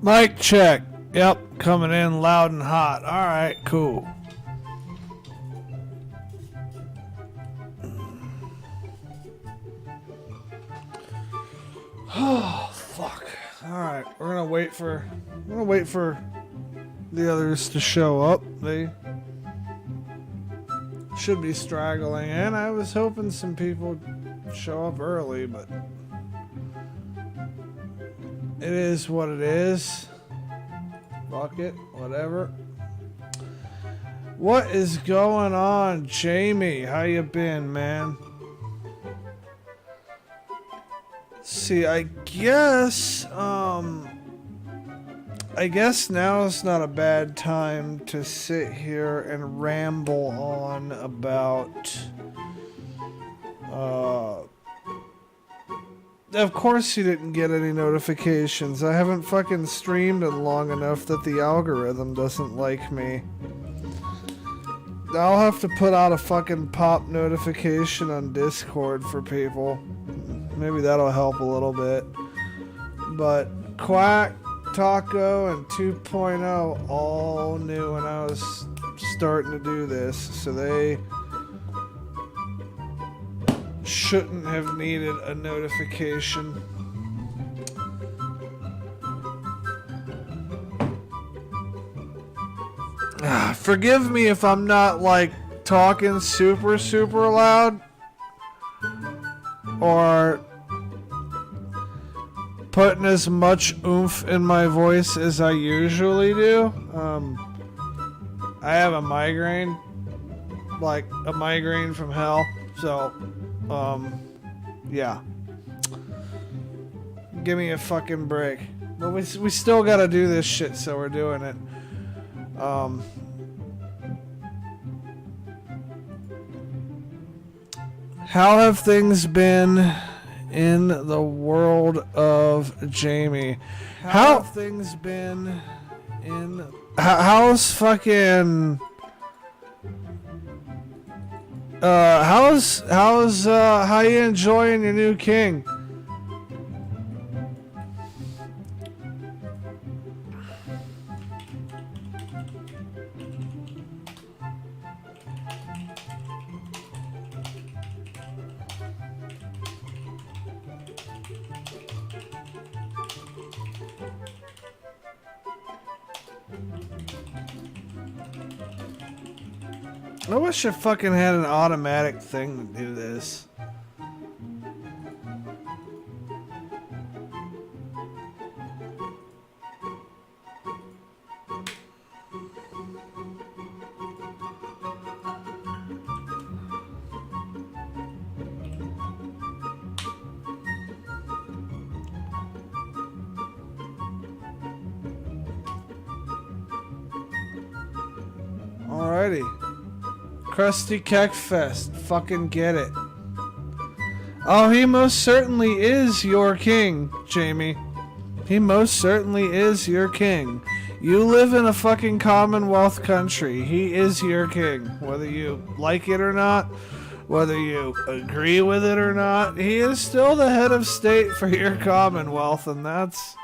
Mic check. Yep, coming in loud and hot. All right, cool. Oh, fuck. All right, we're gonna wait for the others to show up. They should be straggling in. I was hoping some people would show up early, but it is what it is. Fuck it, whatever. What is going on, Jamie? How you been, man? See, I guess now is not a bad time to sit here and ramble on about of course you didn't get any notifications. I haven't fucking streamed in long enough that the algorithm doesn't like me. I'll have to put out a fucking pop notification on Discord for people. Maybe that'll help a little bit. But Quack, Taco, and 2.0 all knew when I was starting to do this, so they shouldn't have needed a notification. Forgive me if I'm not like talking super loud or putting as much oomph in my voice as I usually do. I have a migraine, like a migraine from hell, so yeah. Give me a fucking break. But we still gotta do this shit, so we're doing it. How have things been in the world of Jamie? How have things been in... How's fucking... how you enjoying your new king? I wish I fucking had an automatic thing to do this. Alrighty. Krusty Kekfest. Fucking get it. Oh, he most certainly is your king, Jamie. He most certainly is your king. You live in a fucking Commonwealth country. He is your king. Whether you like it or not, whether you agree with it or not, he is still the head of state for your Commonwealth, and that's...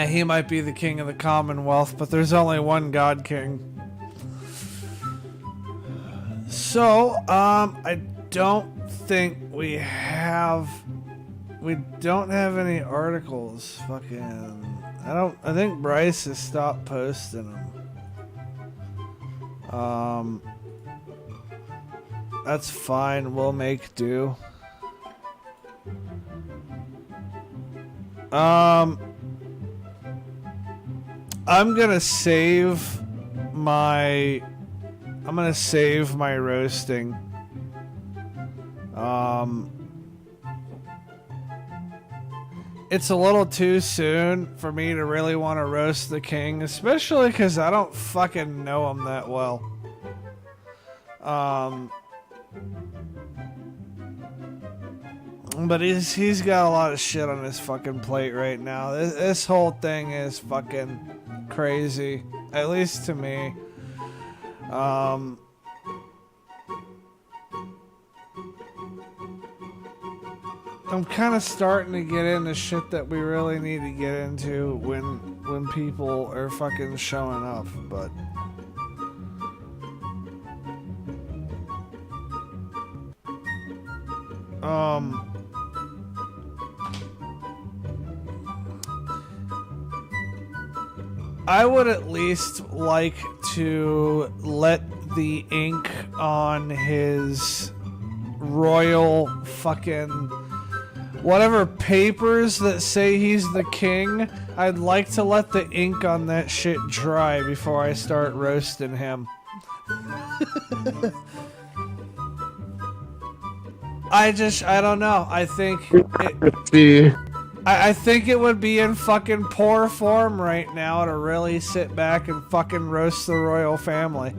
He might be the king of the Commonwealth, but there's only one God King. So, I don't think we don't have any articles. I think Bryce has stopped posting them. That's fine, we'll make do. I'm gonna save my roasting. It's a little too soon for me to really want to roast the king, especially because I don't fucking know him that well. But he's got a lot of shit on his fucking plate right now. This whole thing is fucking crazy, at least to me. I'm kind of starting to get into shit that we really need to get into when people are fucking showing up, but I would at least like to let the ink on his royal fucking whatever papers that say he's the king, I'd like to let the ink on that shit dry before I start roasting him. I don't know. I think I think it would be in fucking poor form right now to really sit back and fucking roast the royal family.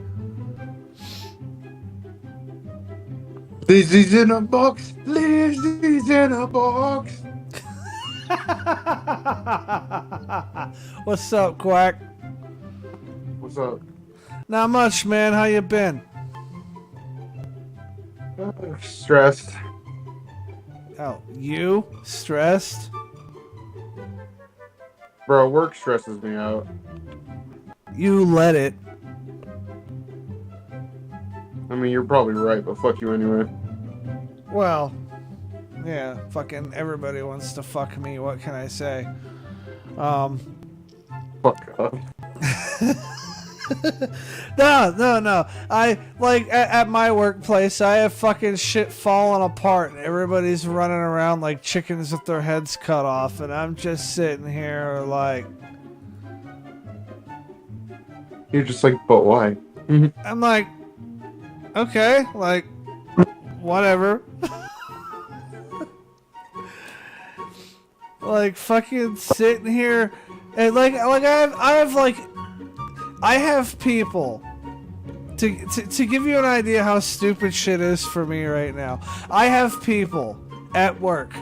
Lizzie's in a box. Lizzie's in a box. What's up, Quack? What's up? Not much, man. How you been? Stressed. Oh, you? Stressed? Bro, work stresses me out. You let it. I mean, you're probably right, but fuck you anyway. Well, yeah, fucking everybody wants to fuck me. What can I say? Fuck up. No. I, like, at my workplace, I have fucking shit falling apart, and everybody's running around like chickens with their heads cut off, and I'm just sitting here like... You're just like, but why? I'm like, okay, like, whatever. Like, fucking sitting here, and like I have people, to give you an idea how stupid shit is for me right now. I have people at work.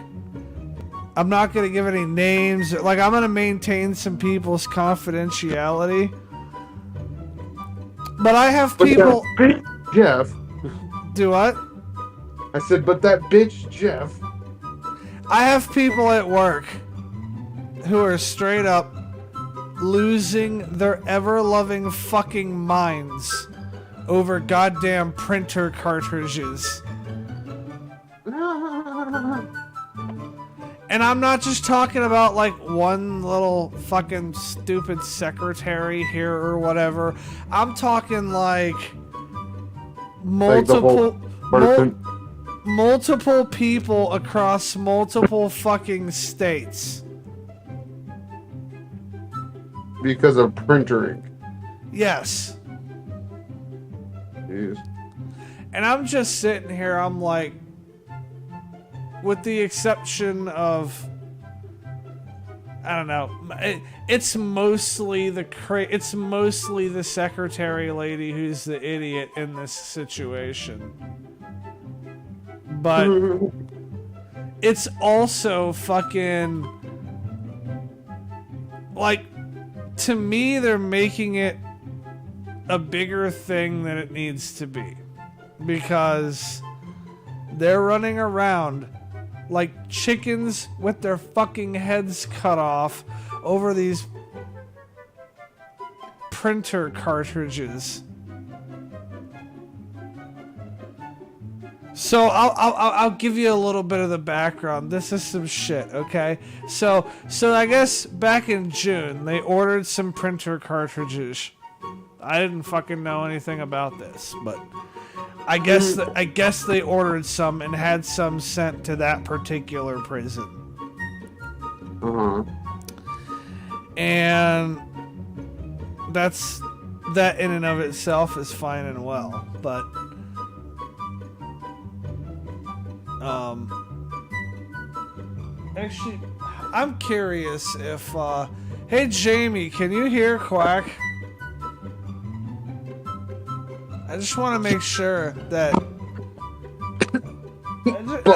I'm not going to give any names. Like, I'm going to maintain some people's confidentiality. But I have people... Jeff. Do what? I said, but that bitch Jeff. I have people at work who are straight up losing their ever-loving fucking minds over goddamn printer cartridges. And I'm not just talking about like one little fucking stupid secretary here or whatever. I'm talking like multiple multiple people across multiple fucking states. Because of printer ink. Yes. Jeez. And I'm just sitting here, I'm like, with the exception of, I don't know, it's mostly the secretary lady who's the idiot in this situation. But it's also fucking, like, to me, they're making it a bigger thing than it needs to be. Because they're running around like chickens with their fucking heads cut off over these printer cartridges. So I'll give you a little bit of the background. This is some shit, okay? So I guess back in June they ordered some printer cartridges. I didn't fucking know anything about this, but I guess they ordered some and had some sent to that particular prison. And that in and of itself is fine and well, but actually, I'm curious if, hey Jamie, can you hear Quack? I just want to make sure that...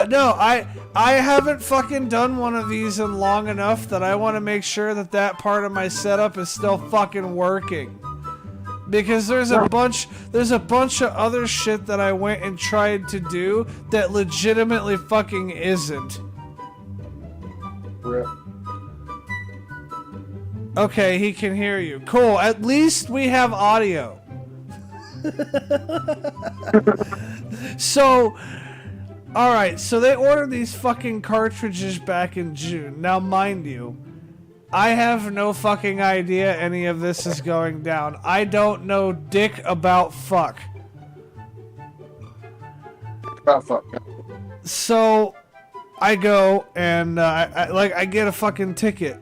No, I haven't fucking done one of these in long enough that I want to make sure that that part of my setup is still fucking working. Because there's a bunch of other shit that I went and tried to do that legitimately fucking isn't. Rip. Okay, he can hear you. Cool. At least we have audio. So, alright, so they ordered these fucking cartridges back in June. Now, mind you, I have no fucking idea any of this is going down. I don't know dick about fuck. About fuck. So, I go and I get a fucking ticket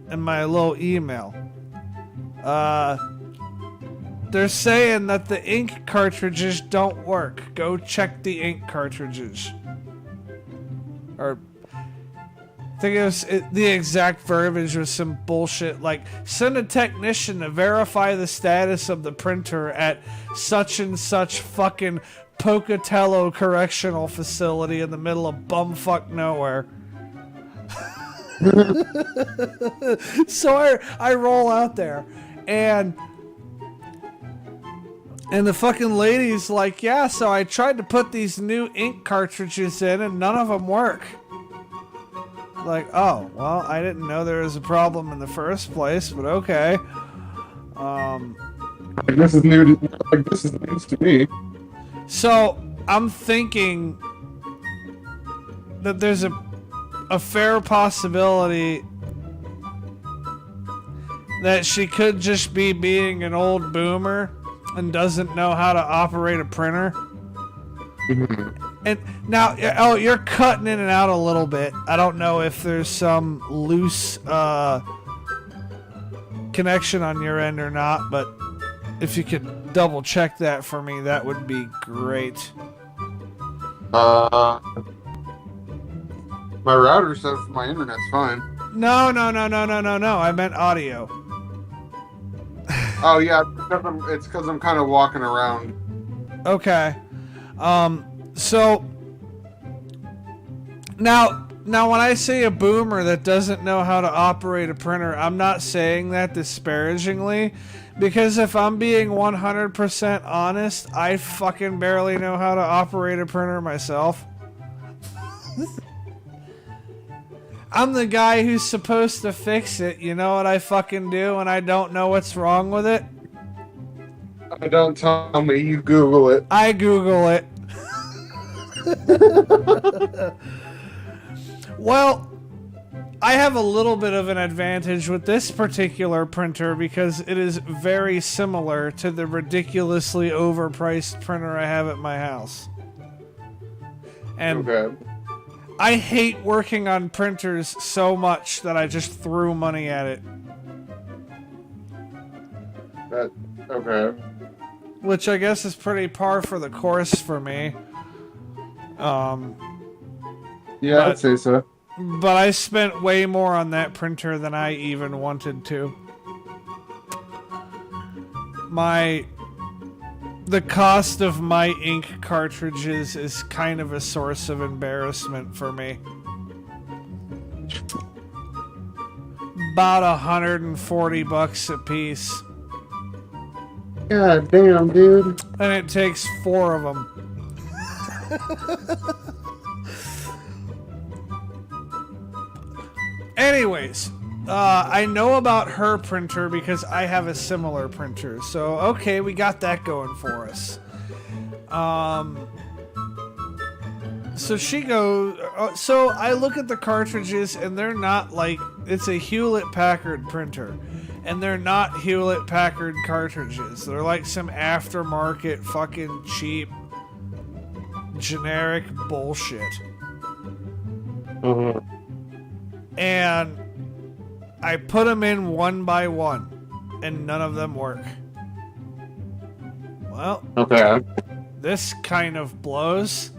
in my little email. They're saying that the ink cartridges don't work. Go check the ink cartridges. Or I think the exact verbiage was some bullshit like, send a technician to verify the status of the printer at such and such fucking Pocatello Correctional Facility in the middle of bumfuck nowhere. So I roll out there, and the fucking lady's like, yeah, so I tried to put these new ink cartridges in and none of them work. Like, oh, well, I didn't know there was a problem in the first place, but okay. This is new. This is news to me. So I'm thinking that there's a fair possibility that she could just be being an old boomer and doesn't know how to operate a printer. And now, oh, you're cutting in and out a little bit. I don't know if there's some loose connection on your end or not, but if you could double check that for me, that would be great. My router says my internet's fine. No. I meant audio. Oh yeah, it's because I'm kind of walking around. Okay. So now when I say a boomer that doesn't know how to operate a printer, I'm not saying that disparagingly, because if I'm being 100% honest, I fucking barely know how to operate a printer myself. I'm the guy who's supposed to fix it. You know what I fucking do when I don't know what's wrong with it? Don't tell me, you Google it. I Google it. Well, I have a little bit of an advantage with this particular printer because it is very similar to the ridiculously overpriced printer I have at my house. And Okay. I hate working on printers so much that I just threw money at it. Okay. Which I guess is pretty par for the course for me. Yeah, I'd say so. But I spent way more on that printer than I even wanted to. The cost of my ink cartridges is kind of a source of embarrassment for me. About $140 a piece. God damn, dude. And it takes 4 of them. Anyways, I know about her printer because I have a similar printer. So, okay, we got that going for us. So she goes... so I look at the cartridges and they're not like... It's a Hewlett-Packard printer. And they're not Hewlett-Packard cartridges. They're like some aftermarket fucking cheap generic bullshit. Uh-huh. And I put them in one by one, and none of them work. Well, Okay. this kind of blows.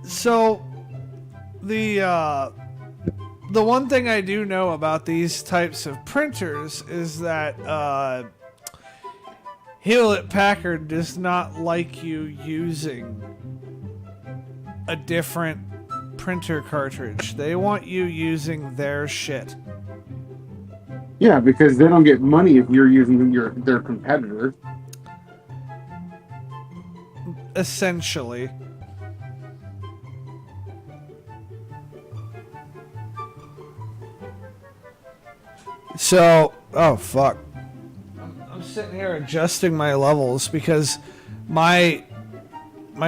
So, the one thing I do know about these types of printers is that Hewlett-Packard does not like you using a different printer cartridge. They want you using their shit. Yeah, because they don't get money if you're using their competitor. Essentially. So, oh fuck. I'm sitting here adjusting my levels because my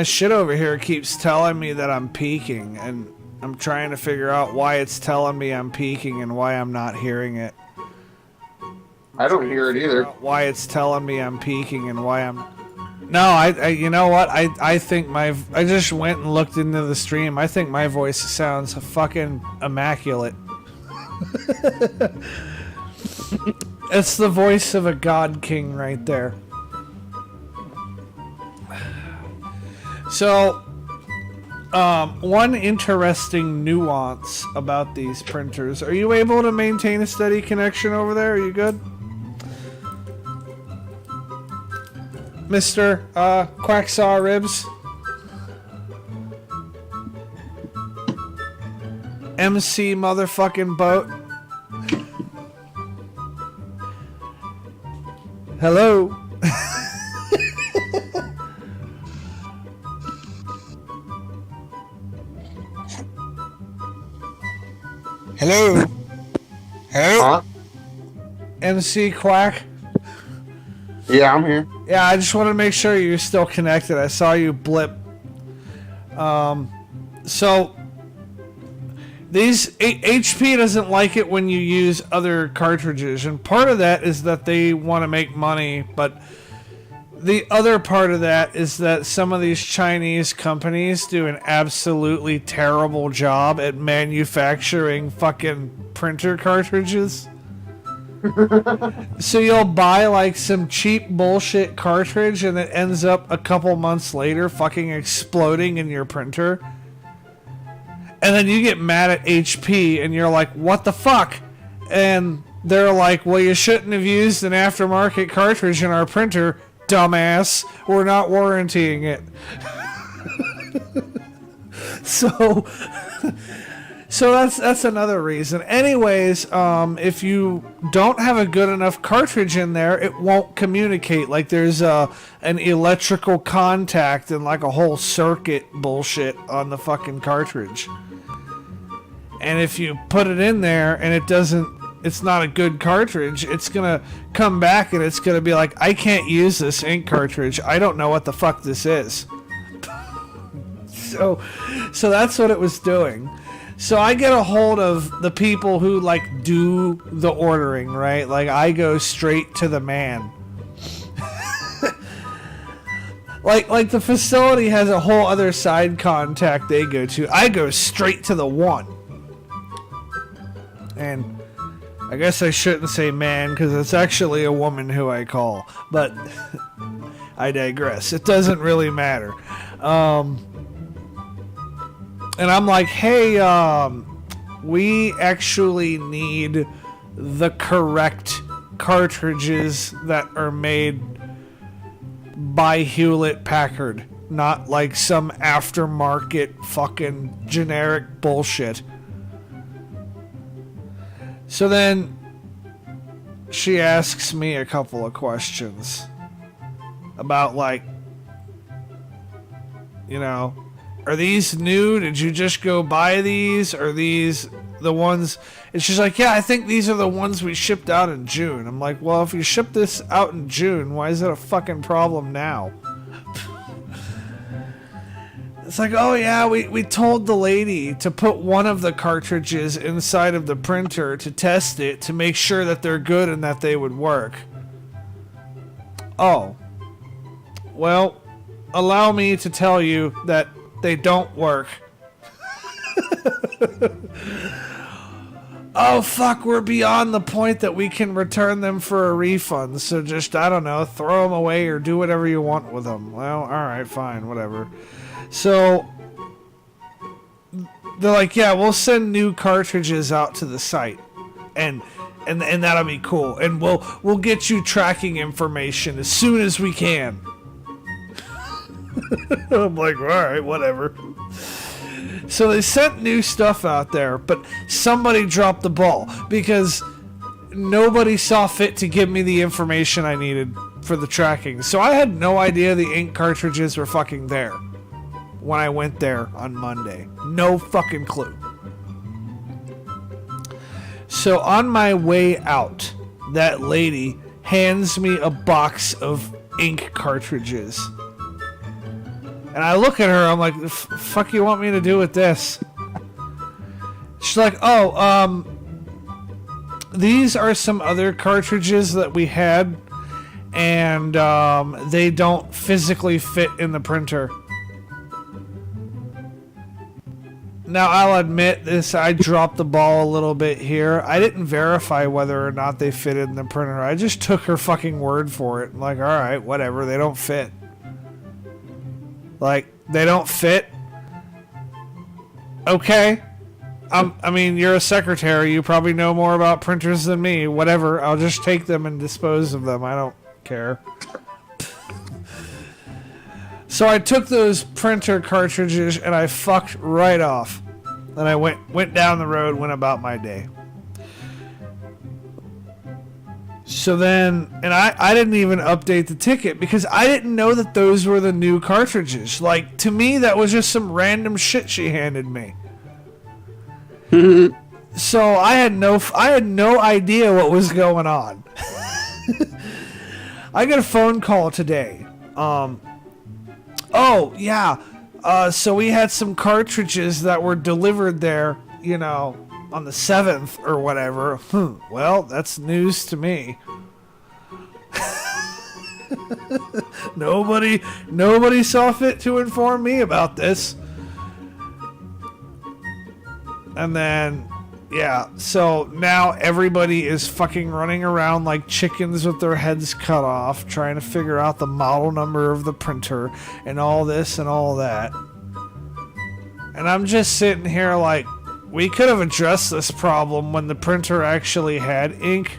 shit over here keeps telling me that I'm peaking, and I'm trying to figure out why it's telling me I'm peaking and why I'm not hearing it. I don't hear it either. Why it's telling me I'm peaking and why I'm... No, I you know what? I think I just went and looked into the stream. I think my voice sounds fucking immaculate. It's the voice of a god king right there. So, one interesting nuance about these printers. Are you able to maintain a steady connection over there? Are you good? Mr. Quacksaw Ribs? MC motherfucking boat? Hello? Hello? Hello? Huh? MC Quack? Yeah, I'm here. Yeah, I just wanted to make sure you're still connected. I saw you blip. So these HP doesn't like it when you use other cartridges, and part of that is that they want to make money, but the other part of that is that some of these Chinese companies do an absolutely terrible job at manufacturing fucking printer cartridges. So you'll buy like some cheap bullshit cartridge and it ends up a couple months later fucking exploding in your printer. And then you get mad at HP and you're like, what the fuck? And they're like, well, you shouldn't have used an aftermarket cartridge in our printer, dumbass. We're not warrantying it. So that's another reason. Anyways, if you don't have a good enough cartridge in there, it won't communicate. Like there's an electrical contact and like a whole circuit bullshit on the fucking cartridge. And if you put it in there and it's not a good cartridge, it's gonna come back and it's gonna be like, I can't use this ink cartridge. I don't know what the fuck this is. So that's what it was doing. So I get a hold of the people who like do the ordering, right? Like I go straight to the man. like the facility has a whole other side contact they go to. I go straight to the one. And I guess I shouldn't say man because it's actually a woman who I call. But I digress. It doesn't really matter. And I'm like, hey, we actually need the correct cartridges that are made by Hewlett-Packard, not like some aftermarket fucking generic bullshit. So then she asks me a couple of questions about like, you know, are these new? Did you just go buy these? Are these the ones? And she's like, yeah, I think these are the ones we shipped out in June. I'm like, well, if you shipped this out in June, why is it a fucking problem now? It's like, oh yeah, we told the lady to put one of the cartridges inside of the printer to test it to make sure that they're good and that they would work. Oh. Well, allow me to tell you that they don't work. Oh fuck, we're beyond the point that we can return them for a refund, so just, I don't know, throw them away or do whatever you want with them. Well, alright, fine, whatever. So they're like, yeah, we'll send new cartridges out to the site and that'll be cool, and we'll get you tracking information as soon as we can. I'm like, alright, whatever. So they sent new stuff out there, but somebody dropped the ball because nobody saw fit to give me the information I needed for the tracking. So I had no idea the ink cartridges were fucking there when I went there on Monday. No fucking clue. So on my way out, that lady hands me a box of ink cartridges. And I look at her, I'm like, the fuck you want me to do with this? She's like, oh, these are some other cartridges that we had, and they don't physically fit in the printer. Now, I'll admit this, I dropped the ball a little bit here. I didn't verify whether or not they fitted in the printer. I just took her fucking word for it. I'm like, alright, whatever, they don't fit. Like, they don't fit? Okay. I mean, you're a secretary. You probably know more about printers than me. Whatever, I'll just take them and dispose of them. I don't care. So I took those printer cartridges and I fucked right off. And I went down the road, went about my day. So then, and I didn't even update the ticket because I didn't know that those were the new cartridges. Like, to me, that was just some random shit she handed me. So I had no idea what was going on. I got a phone call today. Oh, yeah. So we had some cartridges that were delivered there, you know, on the 7th or whatever. Well, that's news to me. Nobody saw fit to inform me about this. And then, yeah, so now everybody is fucking running around like chickens with their heads cut off, trying to figure out the model number of the printer and all this and all that. And I'm just sitting here like, we could have addressed this problem when the printer actually had ink,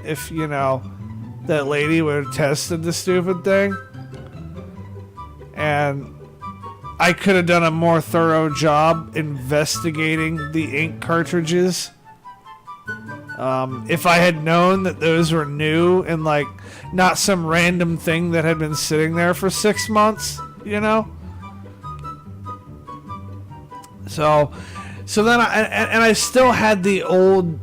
if, you know, that lady would have tested the stupid thing. And I could have done a more thorough job investigating the ink cartridges. If I had known that those were new and like not some random thing that had been sitting there for 6 months, you know? So then I still had the old,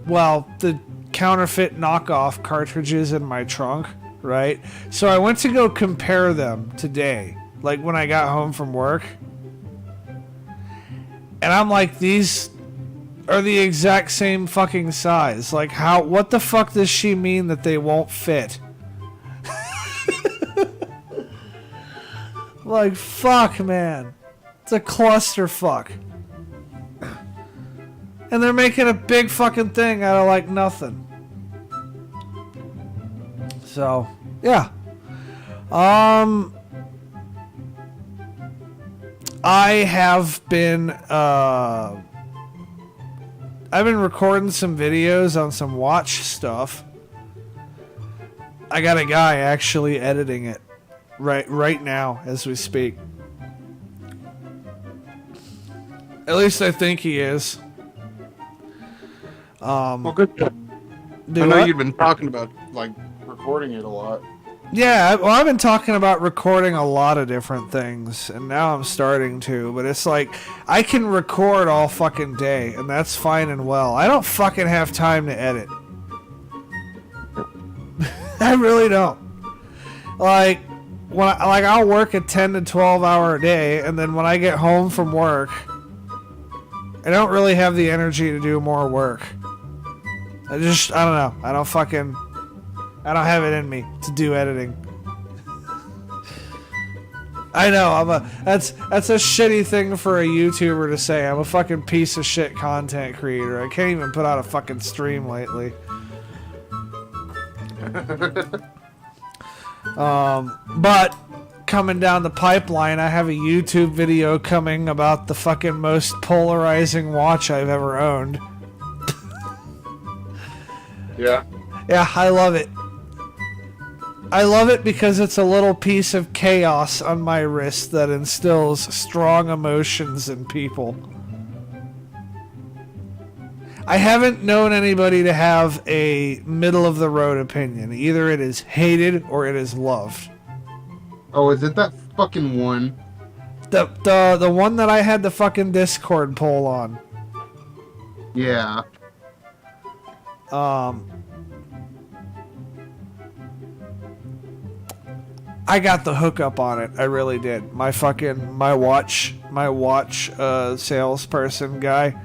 well, the counterfeit knockoff cartridges in my trunk, right? So I went to go compare them today. Like when I got home from work. And I'm like, these are the exact same fucking size. Like, what the fuck does she mean that they won't fit? Like, fuck, man. It's a clusterfuck. And they're making a big fucking thing out of like nothing. So, yeah. I have been, I've been recording some videos on some watch stuff. I got a guy actually editing it right now as we speak. At least I think he is. Well, good. I know you've been talking about, like, recording it a lot. Yeah, well, I've been talking about recording a lot of different things, and now I'm starting to, but it's like, I can record all fucking day, and that's fine and well. I don't fucking have time to edit. I really don't. Like, I'll work a 10 to 12 hour a day, and then when I get home from work, I don't really have the energy to do more work. I don't know. I don't have it in me to do editing. I know, that's a shitty thing for a YouTuber to say. I'm a fucking piece of shit content creator. I can't even put out a fucking stream lately. But coming down the pipeline, I have a YouTube video coming about the fucking most polarizing watch I've ever owned. Yeah. Yeah, I love it. I love it because it's a little piece of chaos on my wrist that instills strong emotions in people. I haven't known anybody to have a middle-of-the-road opinion. Either it is hated or it is loved. Oh, is it that fucking one? The one that I had the fucking Discord poll on. Yeah. I got the hookup on it. I really did. My watch salesperson guy.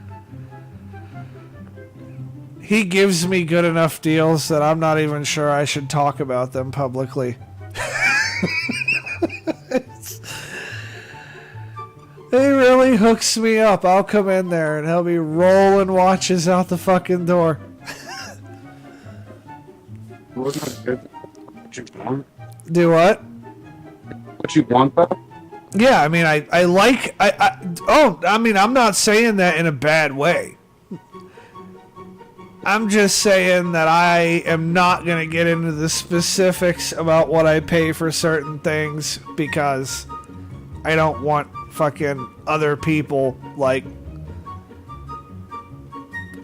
He gives me good enough deals that I'm not even sure I should talk about them publicly. He really hooks me up. I'll come in there and he'll be rolling watches out the fucking door. What you want? Do what? What you want, though? Yeah, I mean, I'm not saying that in a bad way. I'm just saying that I am not going to get into the specifics about what I pay for certain things because I don't want fucking other people, like,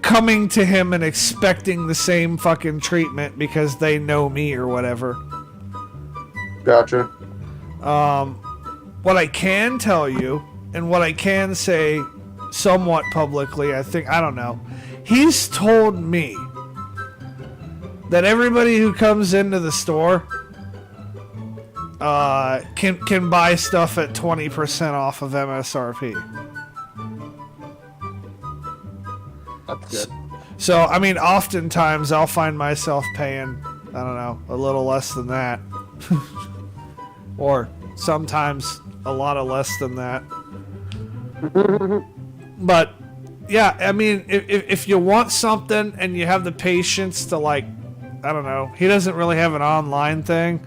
coming to him and expecting the same fucking treatment because they know me or whatever. Gotcha. What I can tell you, and what I can say somewhat publicly, I don't know. He's told me that everybody who comes into the store can buy stuff at 20% off of MSRP. That's good. So, I mean, oftentimes I'll find myself paying, I don't know, a little less than that. Or sometimes a lot of less than that. But yeah, I mean, if you want something and you have the patience to, like, I don't know, he doesn't really have an online thing,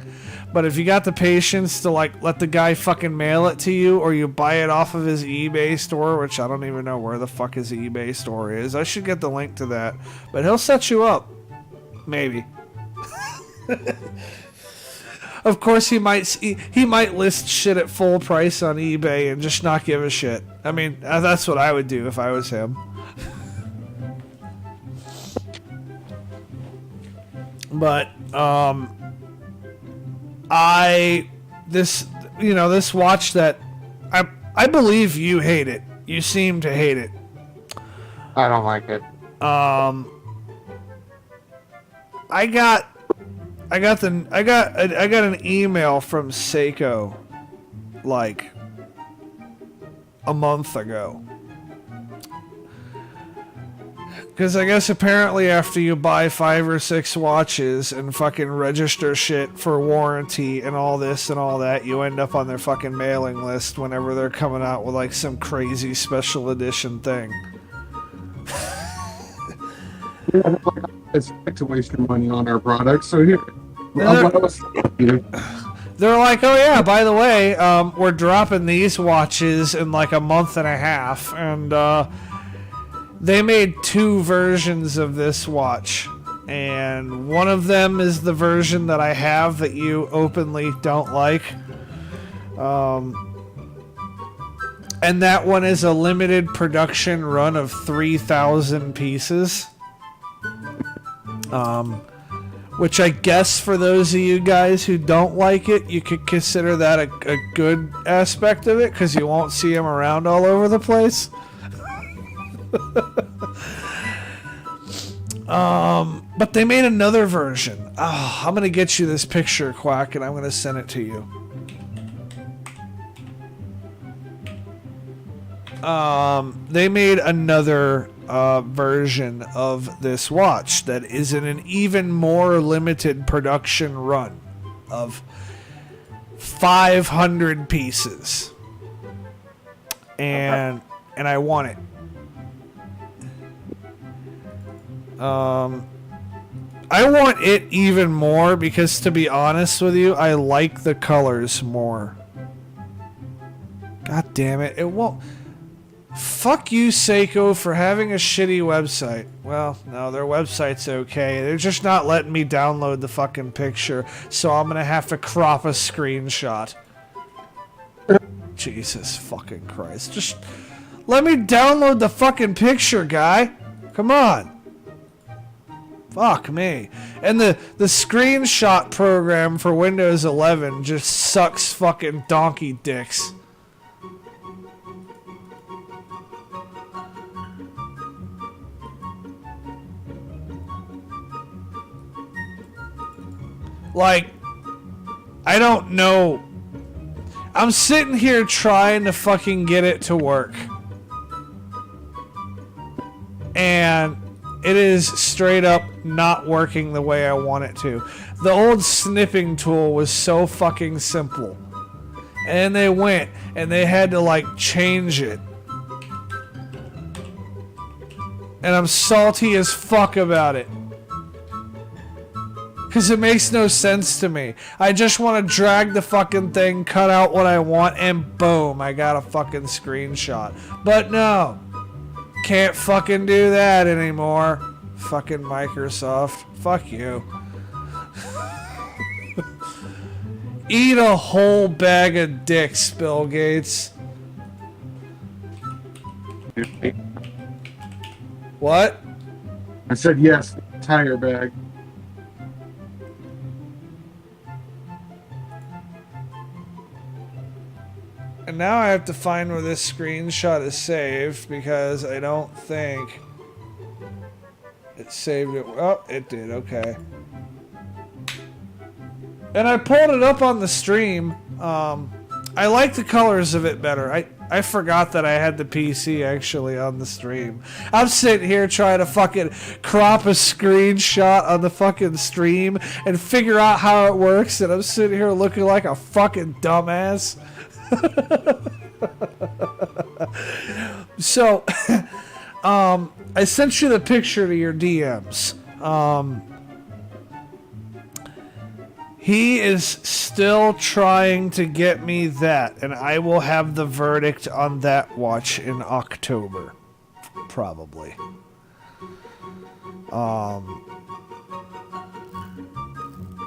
but if you got the patience to, like, let the guy fucking mail it to you, or you buy it off of his eBay store, which I don't even know where the fuck his eBay store is. I should get the link to that, but he'll set you up. Maybe. Of course, he might list shit at full price on eBay and just not give a shit. I mean, that's what I would do if I was him. But this watch that I believe you hate it. You seem to hate it. I don't like it. I got an email from Seiko like a month ago. Because I guess apparently after you buy 5 or 6 watches and fucking register shit for warranty and all this and all that, you end up on their fucking mailing list whenever they're coming out with like some crazy special edition thing. It's like to waste your money on our products, so here. They're like, oh yeah, by the way, we're dropping these watches in like a month and a half, and they made 2 versions of this watch, and one of them is the version that I have that you openly don't like, and that one is a limited production run of 3,000 pieces. Which I guess for those of you guys who don't like it, you could consider that a good aspect of it, because you won't see them around all over the place. But they made another version. Oh, I'm going to get you this picture, Quack, and I'm going to send it to you. They made another version of this watch that is in an even more limited production run of 500 pieces, and I want it. I want it even more because, to be honest with you, I like the colors more. God damn it, it won't. Fuck you, Seiko, for having a shitty website. Well, no, their website's okay. They're just not letting me download the fucking picture, so I'm gonna have to crop a screenshot. Jesus fucking Christ. Just let me download the fucking picture, guy. Come on. Fuck me. And the screenshot program for Windows 11 just sucks fucking donkey dicks. Like, I don't know. I'm sitting here trying to fucking get it to work. And it is straight up not working the way I want it to. The old snipping tool was so fucking simple. And they went and they had to like change it. And I'm salty as fuck about it. Because it makes no sense to me. I just want to drag the fucking thing, cut out what I want, and boom, I got a fucking screenshot. But no. Can't fucking do that anymore. Fucking Microsoft. Fuck you. Eat a whole bag of dicks, Bill Gates. What? I said yes, entire bag. And now I have to find where this screenshot is saved because I don't think it saved it. Oh, it did. Okay. And I pulled it up on the stream. I like the colors of it better. I forgot that I had the PC actually on the stream. I'm sitting here trying to fucking crop a screenshot on the fucking stream and figure out how it works, and I'm sitting here looking like a fucking dumbass. So, I sent you the picture to your DMs. He is still trying to get me that, and I will have the verdict on that watch in October. Probably.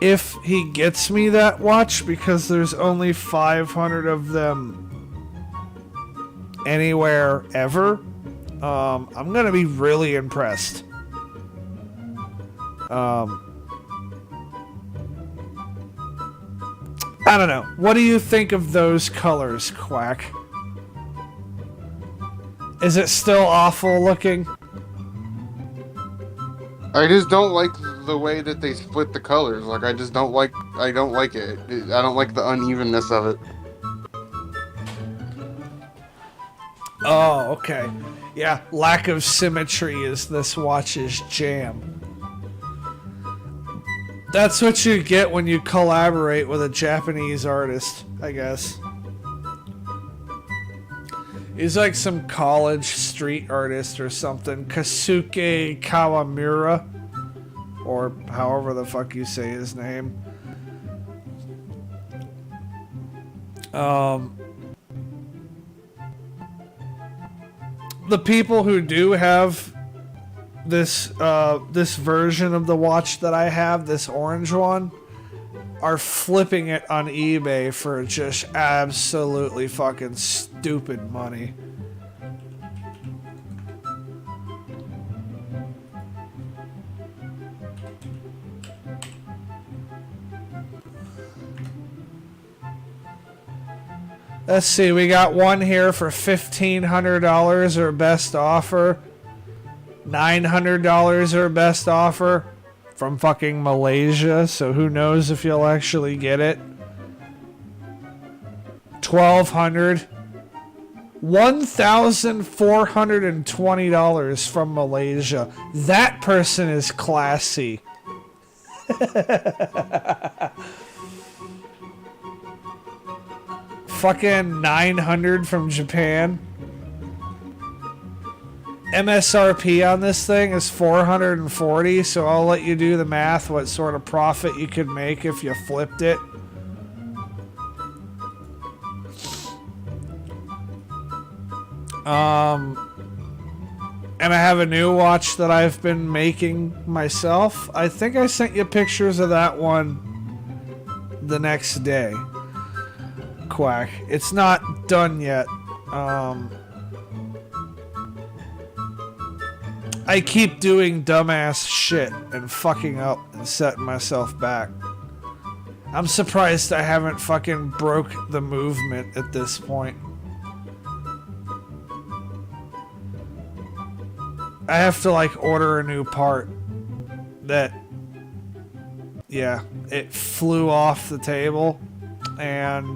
If he gets me that watch, because there's only 500 of them anywhere ever, I'm gonna be really impressed. I don't know. What do you think of those colors, Quack? Is it still awful looking? I just don't like the way that they split the colors. Like, I don't like it. I don't like the unevenness of it. Oh, okay. Yeah, lack of symmetry is this watch's jam. That's what you get when you collaborate with a Japanese artist, I guess. He's like some college street artist or something. Kasuke Kawamura. Or however the fuck you say his name. The people who do have this version of the watch that I have, this orange one, are flipping it on eBay for just absolutely fucking stupid money. Let's see, we got one here for $1,500 or best offer. $900 or best offer from fucking Malaysia, so who knows if you'll actually get it. $1,200. $1,420 from Malaysia. That person is classy. Fucking 900 from Japan. MSRP on this thing is 440, so I'll let you do the math what sort of profit you could make if you flipped it. And I have a new watch that I've been making myself. I think I sent you pictures of that one the next day. Quack. It's not done yet. I keep doing dumbass shit and fucking up and setting myself back. I'm surprised I haven't fucking broke the movement at this point. I have to like order a new part that, yeah, it flew off the table and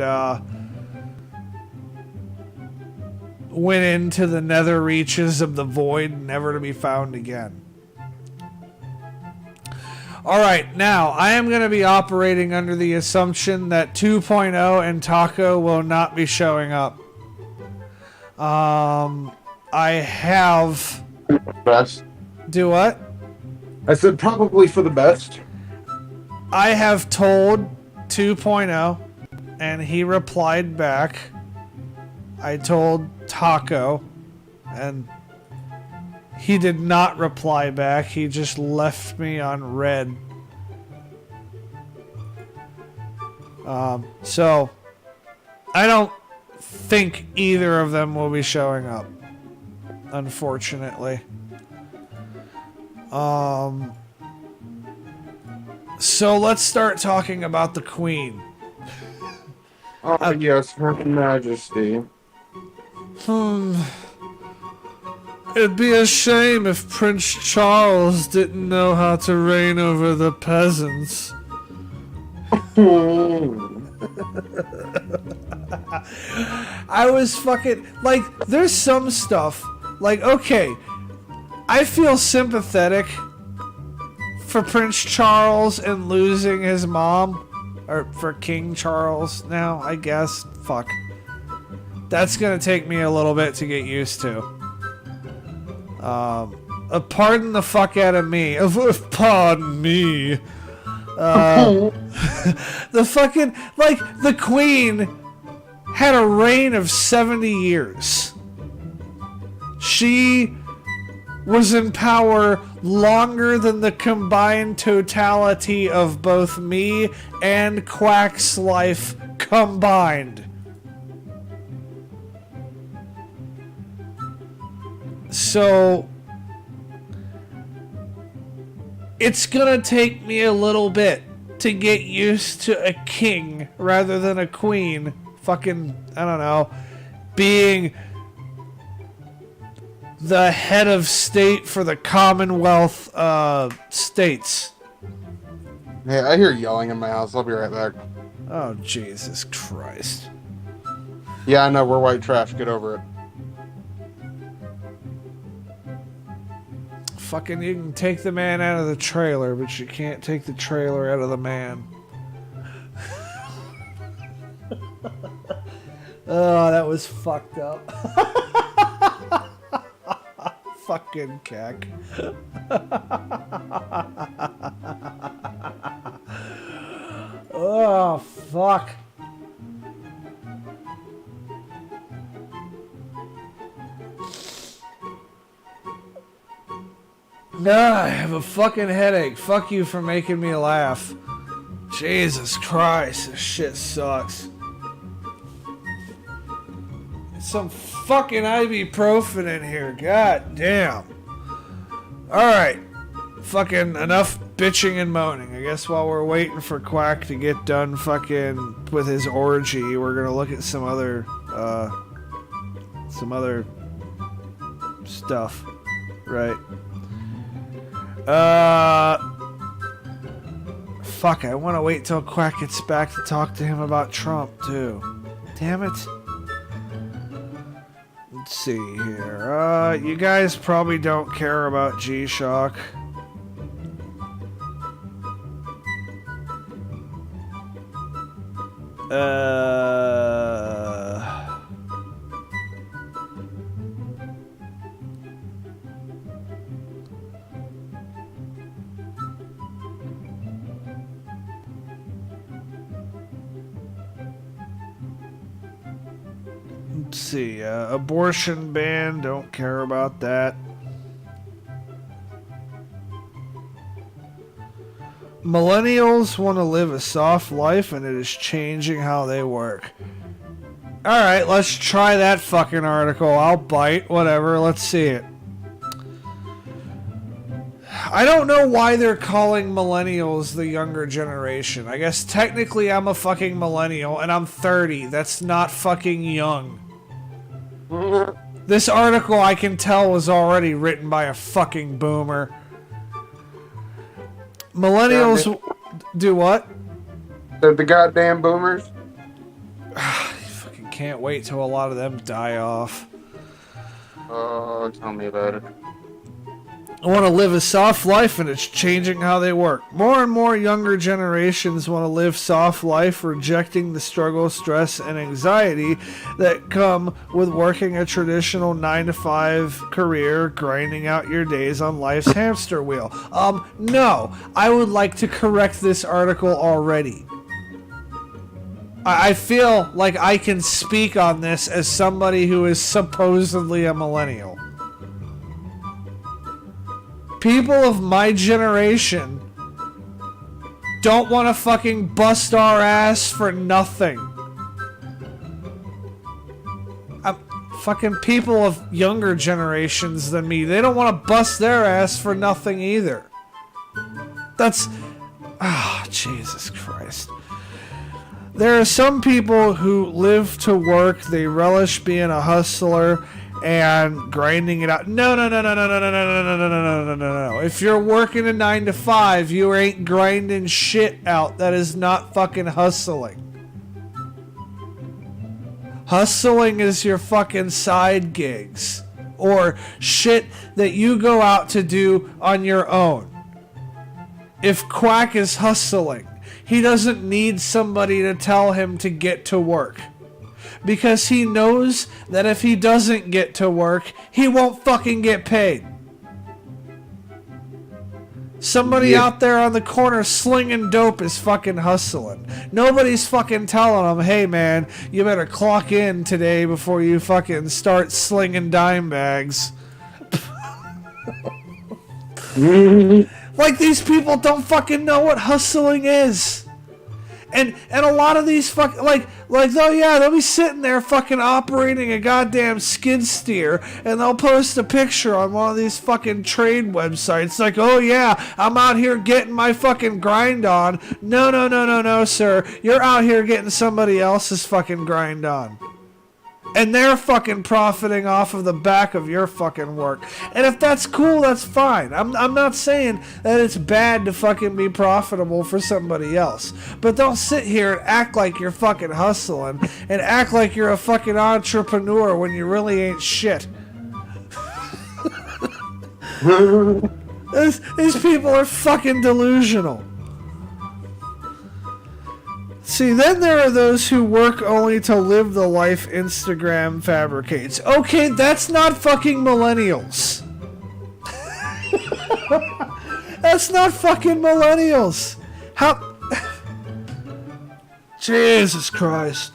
went into the nether reaches of the void, never to be found again. Alright, now I am going to be operating under the assumption that 2.0 and Taco will not be showing up. I have... Best. Do what? I said probably for the best. I have told 2.0 and he replied back. I told Taco and he did not reply back. He just left me on red. So I don't think either of them will be showing up, unfortunately. So let's start talking about the Queen. Oh, yes, Her Majesty. It'd be a shame if Prince Charles didn't know how to reign over the peasants. I was fucking... Like, there's some stuff... Like, okay, I feel sympathetic for Prince Charles and losing his mom. Or for King Charles now, I guess. Fuck. That's gonna take me a little bit to get used to. Pardon the fuck out of me. Pardon me. The fucking... Like, the Queen had a reign of 70 years. She was in power longer than the combined totality of both me and Quack's life combined. So it's gonna take me a little bit to get used to a king rather than a queen fucking, I don't know, being the head of state for the Commonwealth states. Hey, I hear yelling in my house. I'll be right back. Oh, Jesus Christ. Yeah, I know, we're white trash. Get over it. Fucking, you can take the man out of the trailer, but you can't take the trailer out of the man. Oh, that was fucked up. Fucking cack. Oh, fuck. I have a fucking headache. Fuck you for making me laugh. Jesus Christ, this shit sucks. Some fucking ibuprofen in here. God damn. Alright. Fucking enough bitching and moaning. I guess while we're waiting for Quack to get done fucking with his orgy, we're gonna look at some other stuff. Right. Fuck, I want to wait till Quack gets back to talk to him about Trump, too. Damn it. Let's see here. You guys probably don't care about G-Shock. Let's see. Abortion ban. Don't care about that. Millennials want to live a soft life and it is changing how they work. Alright, let's try that fucking article. I'll bite. Whatever. Let's see it. I don't know why they're calling millennials the younger generation. I guess technically I'm a fucking millennial and I'm 30. That's not fucking young. This article I can tell was already written by a fucking boomer. Millennials do what? The goddamn boomers. Fucking can't wait till a lot of them die off. Oh, tell me about it. I want to live a soft life and it's changing how they work. More and more younger generations want to live soft life, rejecting the struggle, stress, and anxiety that come with working a traditional 9-to-5 career, grinding out your days on life's hamster wheel. No, I would like to correct this article already. I feel like I can speak on this as somebody who is supposedly a millennial. People of my generation don't want to fucking bust our ass for nothing. Fucking people of younger generations than me, they don't want to bust their ass for nothing either. That's... Ah, Jesus Christ. There are some people who live to work, they relish being a hustler and grinding it out. No. If you're working a 9-to-5, you ain't grinding shit out. That is not fucking hustling. Hustling is your fucking side gigs. Or shit that you go out to do on your own. If Quack is hustling, he doesn't need somebody to tell him to get to work. Because he knows that if he doesn't get to work, he won't fucking get paid. Somebody out there on the corner slinging dope is fucking hustling. Nobody's fucking telling him, hey man, you better clock in today before you fucking start slinging dime bags. Like these people don't fucking know what hustling is. And a lot of these fucking, they'll be sitting there fucking operating a goddamn skid steer, and they'll post a picture on one of these fucking trade websites, like, oh yeah, I'm out here getting my fucking grind on. No, sir. You're out here getting somebody else's fucking grind on. And they're fucking profiting off of the back of your fucking work. And if that's cool, that's fine. I'm not saying that it's bad to fucking be profitable for somebody else. But don't sit here and act like you're fucking hustling and act like you're a fucking entrepreneur when you really ain't shit. These people are fucking delusional. See, then there are those who work only to live the life Instagram fabricates. Okay, that's not fucking millennials. That's not fucking millennials. How... Jesus Christ.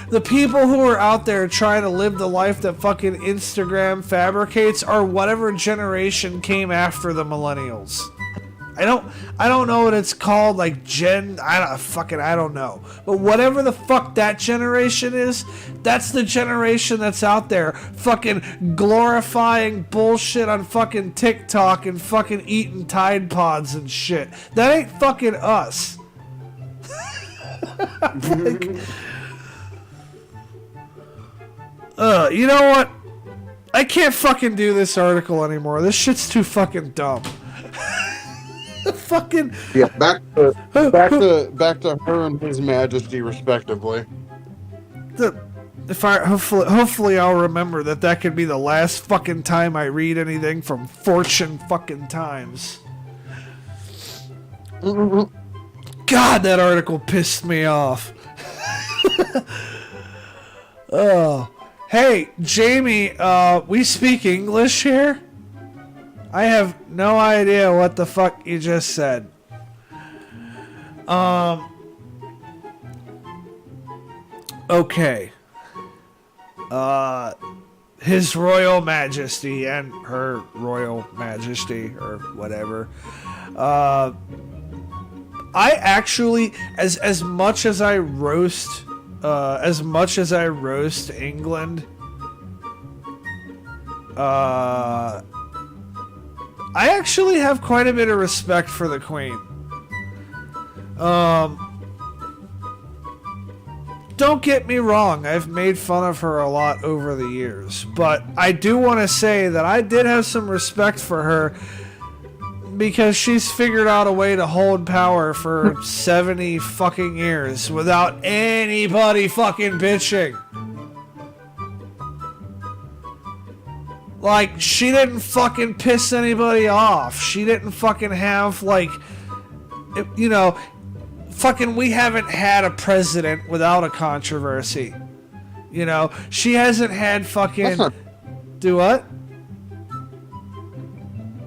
The people who are out there trying to live the life that fucking Instagram fabricates are whatever generation came after the millennials. I don't know what it's called, like I don't know. But whatever the fuck that generation is, that's the generation that's out there fucking glorifying bullshit on fucking TikTok and fucking eating Tide Pods and shit. That ain't fucking us. You know what? I can't fucking do this article anymore. This shit's too fucking dumb. Fucking yeah, back to her and His Majesty respectively. Hopefully I'll remember that could be the last fucking time I read anything from Fortune fucking Times. God, that article pissed me off. Oh, hey Jamie, we speak English here? I have no idea what the fuck you just said. Okay. His Royal Majesty and her Royal Majesty or whatever. I actually, as much as I roast England, I actually have quite a bit of respect for the Queen. Don't get me wrong, I've made fun of her a lot over the years, but I do want to say that I did have some respect for her because she's figured out a way to hold power for 70 fucking years without anybody fucking bitching. Like, she didn't fucking piss anybody off. She didn't fucking have, like, you know, fucking, we haven't had a president without a controversy. You know, she hasn't had fucking... Do what?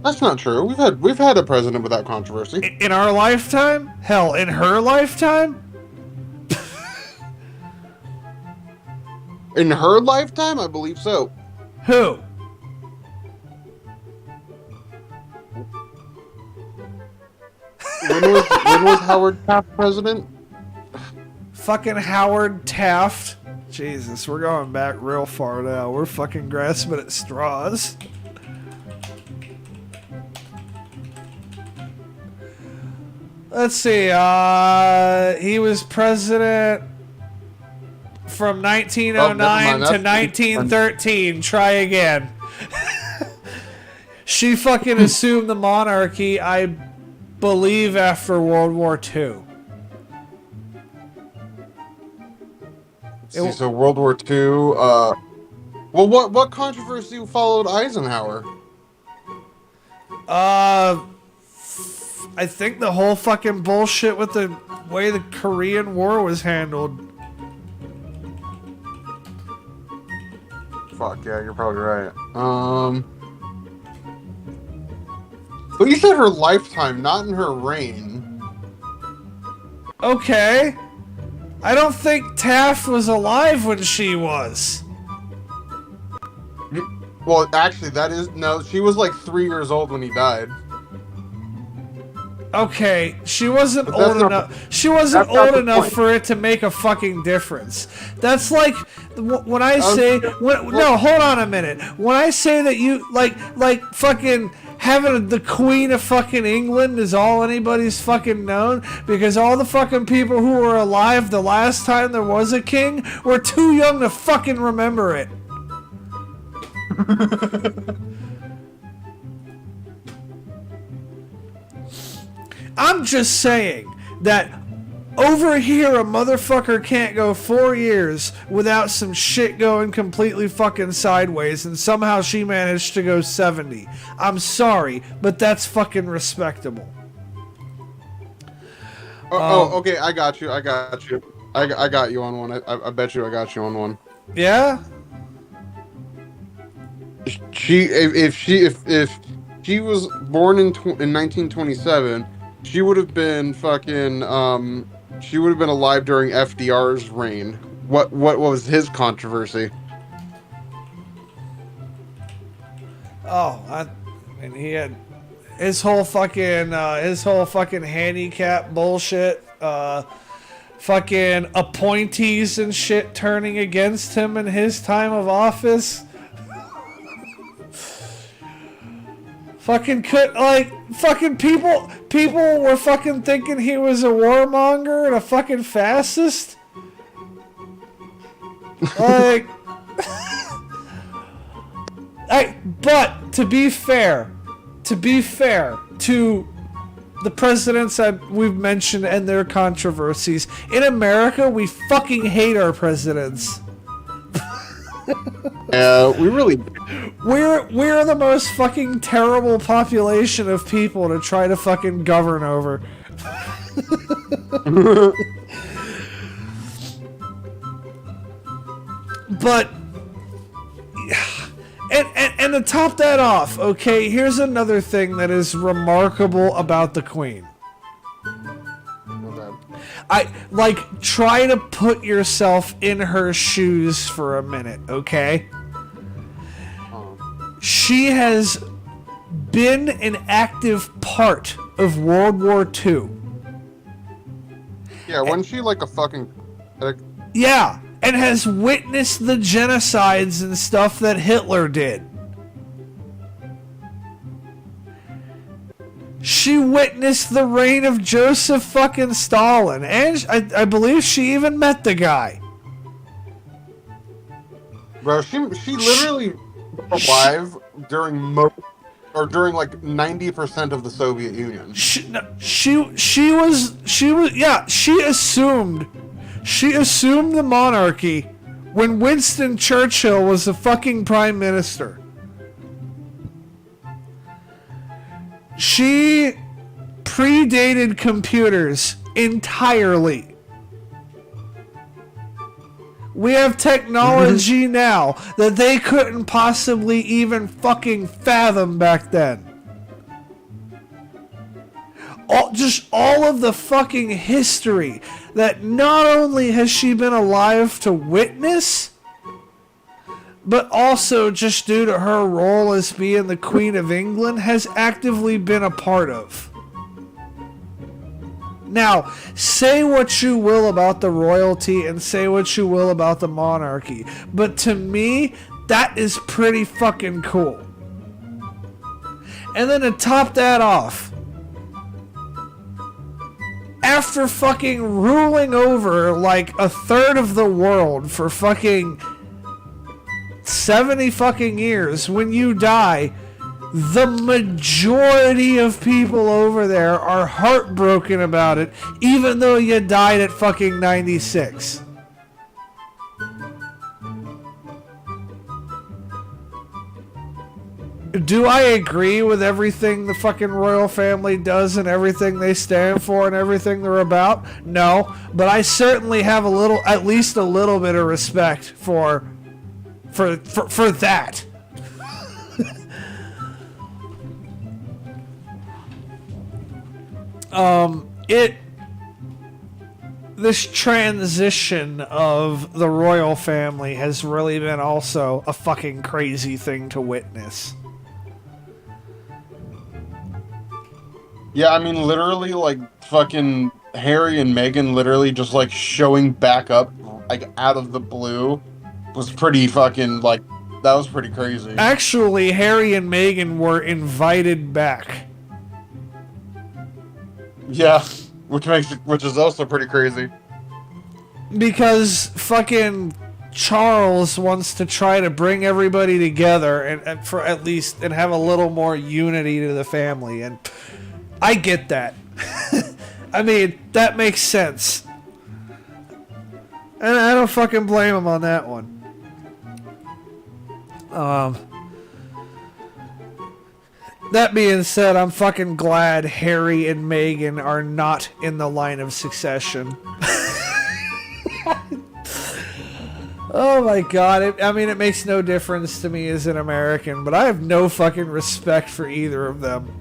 That's not true. We've had a president without controversy. In our lifetime? Hell, in her lifetime? In her lifetime? I believe so. Who? When was Howard Taft president? Fucking Howard Taft. Jesus, we're going back real far now. We're fucking grasping at straws. Let's see, he was president from 1909 to 1913. Try again. She fucking assumed the monarchy, I believe, after World War II. See, so World War II, well, what controversy followed Eisenhower? I think the whole fucking bullshit with the way the Korean War was handled. Fuck, yeah, you're probably right. But you said her lifetime, not in her reign. Okay. I don't think Taft was alive when she was. Well, actually, no, she was like 3 years old when he died. Okay, she wasn't old enough. She wasn't old enough for it to make a fucking difference. That's like when I say no. Hold on a minute. When I say that you like fucking having the Queen of fucking England is all anybody's fucking known because all the fucking people who were alive the last time there was a king were too young to fucking remember it. I'm just saying that over here a motherfucker can't go 4 years without some shit going completely fucking sideways, and somehow she managed to go 70. I'm sorry, but that's fucking respectable. Okay, I got you. I got you on one. I bet you I got you on one. Yeah? If she was born in 1927, she would have been fucking she would have been alive during FDR's reign. What was his controversy? Oh, and he had his whole fucking handicap bullshit, fucking appointees and shit turning against him in his time of office. Fucking fucking people were fucking thinking he was a warmonger and a fucking fascist. Like, but to be fair to the presidents that we've mentioned and their controversies, in America we fucking hate our presidents. We really... We're the most fucking terrible population of people to try to fucking govern over. But and to top that off, okay, here's another thing that is remarkable about the Queen. try to put yourself in her shoes for a minute, okay? She has been an active part of World War II. Yeah, wasn't she like a fucking... Yeah, and has witnessed the genocides and stuff that Hitler did. She witnessed the reign of Joseph fucking Stalin, and I believe she even met the guy. Bro, she literally was alive during during like 90% of the Soviet Union. She assumed the monarchy when Winston Churchill was the fucking prime minister. She predated computers entirely. We have technology now that they couldn't possibly even fucking fathom back then. All of the fucking history that not only has she been alive to witness, but also just due to her role as being the Queen of England, has actively been a part of. Now, say what you will about the royalty and say what you will about the monarchy, but to me, that is pretty fucking cool. And then to top that off, after fucking ruling over like a third of the world for fucking 70 fucking years, when you die, the majority of people over there are heartbroken about it, even though you died at fucking 96. Do I agree with everything the fucking royal family does and everything they stand for and everything they're about? No, but I certainly have at least a little bit of respect for that. This transition of the royal family has really been also a fucking crazy thing to witness. Yeah, I mean, literally, like, fucking Harry and Meghan literally just, like, showing back up, like, out of the blue was pretty fucking, like, that was pretty crazy. Actually, Harry and Meghan were invited back. Yeah, which is also pretty crazy. Because fucking Charles wants to try to bring everybody together and for at least and have a little more unity to the family, and I get that. I mean, that makes sense. And I don't fucking blame him on that one. That being said, I'm fucking glad Harry and Meghan are not in the line of succession. Oh my god, it makes no difference to me as an American, but I have no fucking respect for either of them.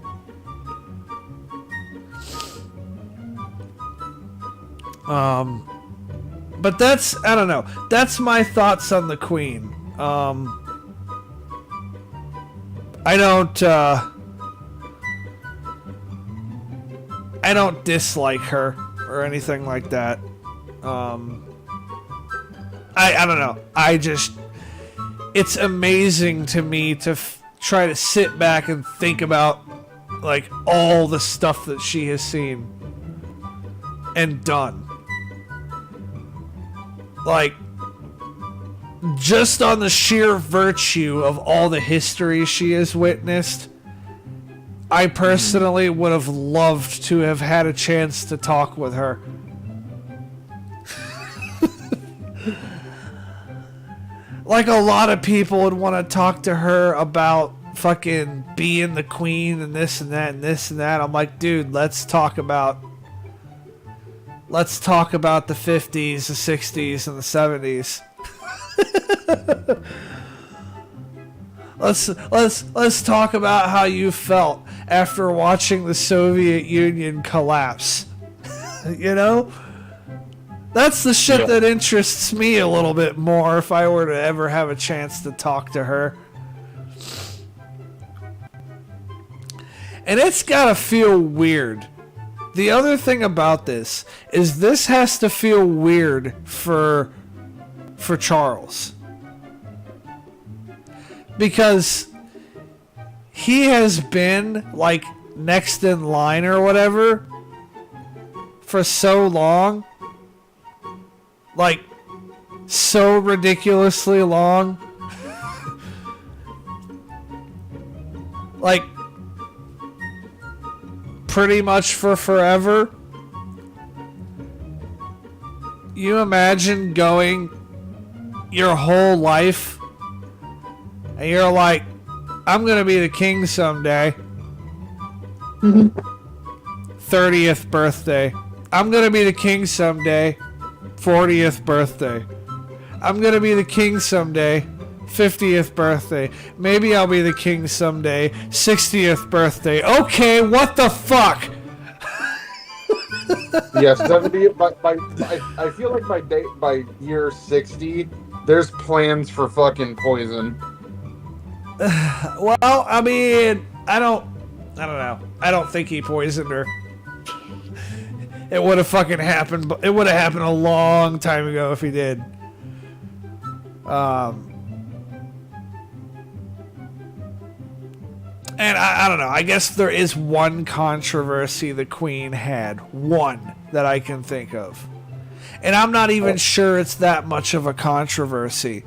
But I don't know. That's my thoughts on the Queen. I don't dislike her or anything like that. I don't know. It's amazing to me to try to sit back and think about like all the stuff that she has seen and done. Like, just on the sheer virtue of all the history she has witnessed, I personally would have loved to have had a chance to talk with her. Like, a lot of people would want to talk to her about fucking being the queen and this and that and this and that. I'm like, dude, let's talk about the 50s, the 60s, and the 70s. Let's talk about how you felt after watching the Soviet Union collapse. You know? That's the shit that interests me a little bit more if I were to ever have a chance to talk to her. And it's gotta feel weird. The other thing about this is this has to feel weird for Charles. Because he has been, like, next in line or whatever for so long. Like, so ridiculously long. Like, pretty much for forever. You imagine going your whole life and you're like, I'm gonna be the king someday. 30th birthday. I'm gonna be the king someday. 40th birthday. I'm gonna be the king someday. 50th birthday. Maybe I'll be the king someday. 60th birthday. Okay, what the fuck? Yeah, 70. I feel like by year 60, there's plans for fucking poison. Well, I mean, I don't know. I don't think he poisoned her. It would have fucking happened. It would have happened a long time ago if he did. And I don't know. I guess there is one controversy the Queen had. One that I can think of. And I'm not even sure it's that much of a controversy.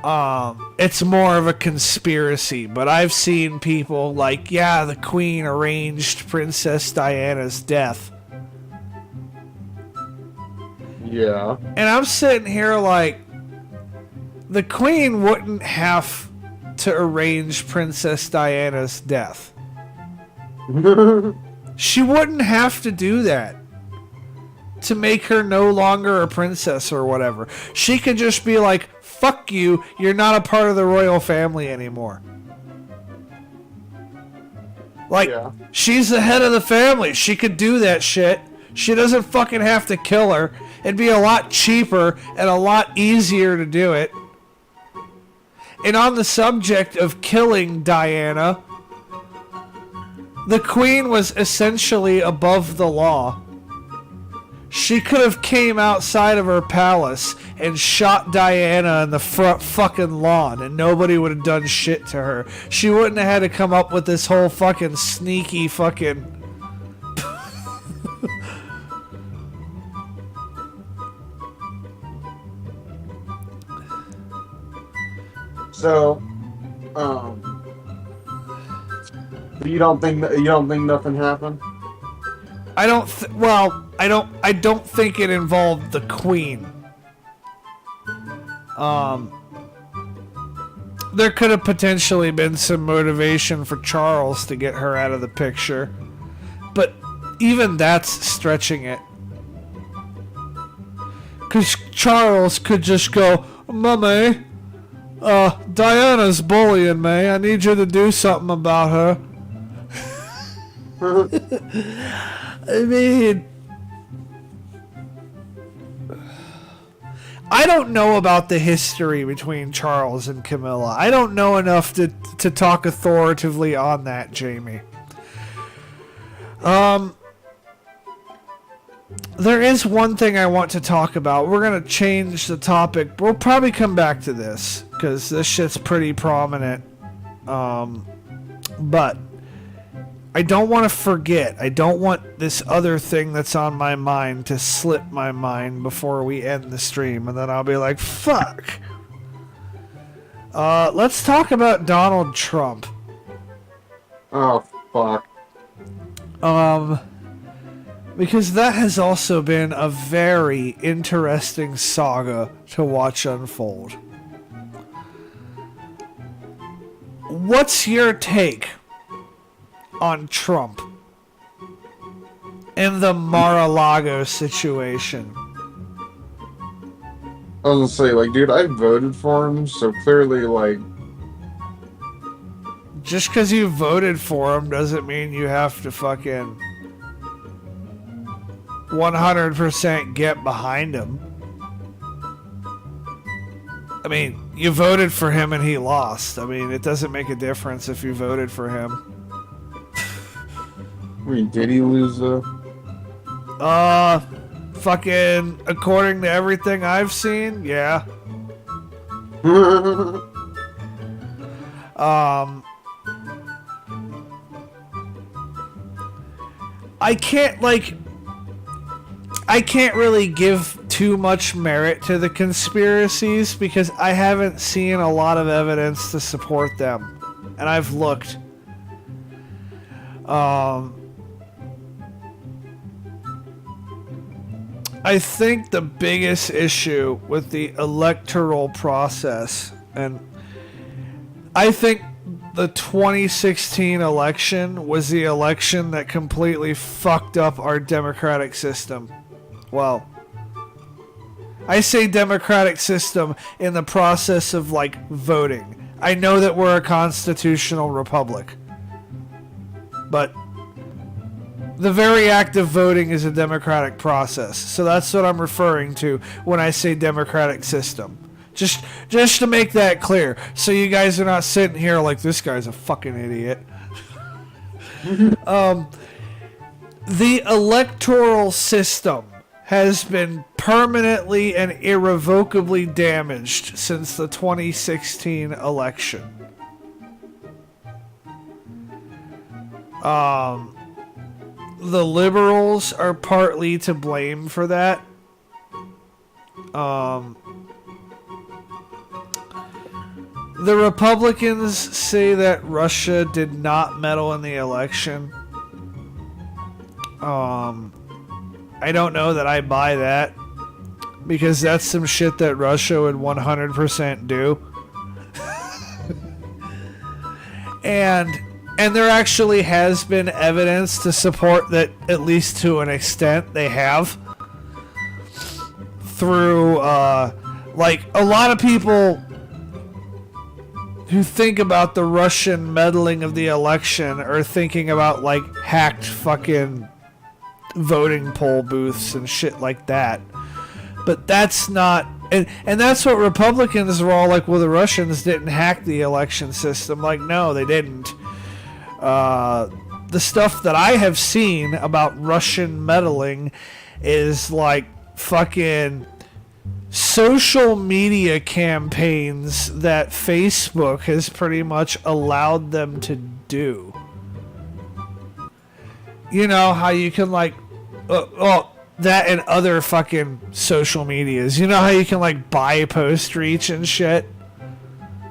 It's more of a conspiracy. But I've seen people like, yeah, the Queen arranged Princess Diana's death. Yeah. And I'm sitting here like, the Queen wouldn't have to arrange Princess Diana's death. She wouldn't have to do that to make her no longer a princess or whatever. She could just be like, fuck you, you're not a part of the royal family anymore. Like, she's the head of the family. She could do that shit. She doesn't fucking have to kill her. It'd be a lot cheaper and a lot easier to do it. And on the subject of killing Diana, the Queen was essentially above the law. She could have came outside of her palace and shot Diana in the front fucking lawn and nobody would have done shit to her. She wouldn't have had to come up with this whole fucking sneaky fucking... So, you don't think nothing happened? I don't think it involved the Queen. There could have potentially been some motivation for Charles to get her out of the picture. But even that's stretching it. Because Charles could just go, Mummy, Diana's bullying me. I need you to do something about her. I mean, I don't know about the history between Charles and Camilla. I don't know enough to talk authoritatively on that, Jamie. There is one thing I want to talk about. We're going to change the topic. We'll probably come back to this, because this shit's pretty prominent. But I don't want to forget. I don't want this other thing that's on my mind to slip my mind before we end the stream, and then I'll be like, fuck. Let's talk about Donald Trump. Oh, fuck. Because that has also been a very interesting saga to watch unfold. What's your take on Trump and the Mar-a-Lago situation? I was gonna say, like, dude, I voted for him, so clearly, like... Just because you voted for him doesn't mean you have to fucking... 100% get behind him. I mean, you voted for him and he lost. I mean, it doesn't make a difference if you voted for him. I mean, did he lose though? Fucking, according to everything I've seen, yeah. I can't really give too much merit to the conspiracies because I haven't seen a lot of evidence to support them. And I've looked. I think the biggest issue with the electoral process, and I think the 2016 election was the election that completely fucked up our democratic system. Well, I say democratic system in the process of, like, voting. I know that we're a constitutional republic, but the very act of voting is a democratic process. So that's what I'm referring to when I say democratic system. Just to make that clear, so you guys are not sitting here like, this guy's a fucking idiot. The electoral system has been permanently and irrevocably damaged since the 2016 election. The liberals are partly to blame for that. The Republicans say that Russia did not meddle in the election. I don't know that I buy that, because that's some shit that Russia would 100% do. And there actually has been evidence to support that, at least to an extent, they have. Through, like, a lot of people who think about the Russian meddling of the election are thinking about, like, hacked fucking voting poll booths and shit like that. But that's not... And that's what Republicans were all like, well, the Russians didn't hack the election system. Like, no, they didn't. The stuff that I have seen about Russian meddling is like fucking social media campaigns that Facebook has pretty much allowed them to do. You know how you can like, that and other fucking social medias. You know how you can like buy post reach and shit?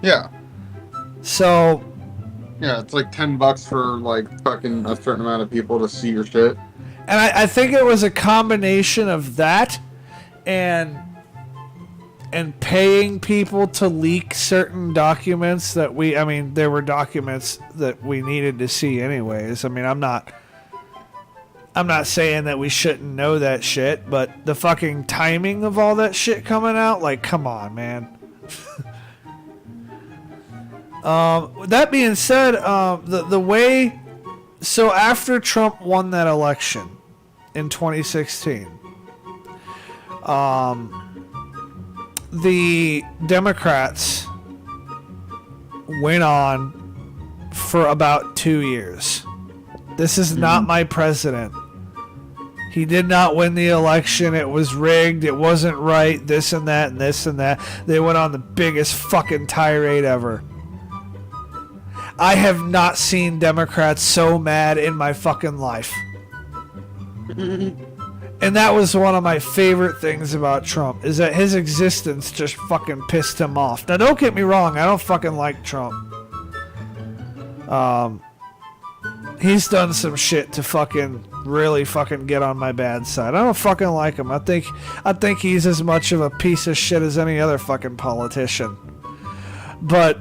Yeah. So... yeah, it's like $10 for like fucking a certain amount of people to see your shit. And I think it was a combination of that and paying people to leak certain documents that there were documents that we needed to see anyways. I mean, I'm not saying that we shouldn't know that shit, but the fucking timing of all that shit coming out, like, come on, man. That being said, the way... So after Trump won that election in 2016, the Democrats went on for about 2 years. This is not my president. He did not win the election. It was rigged. It wasn't right. This and that and this and that. They went on the biggest fucking tirade ever. I have not seen Democrats so mad in my fucking life. And that was one of my favorite things about Trump, is that his existence just fucking pissed him off. Now, don't get me wrong. I don't fucking like Trump. He's done some shit to fucking really fucking get on my bad side. I don't fucking like him. I think he's as much of a piece of shit as any other fucking politician. But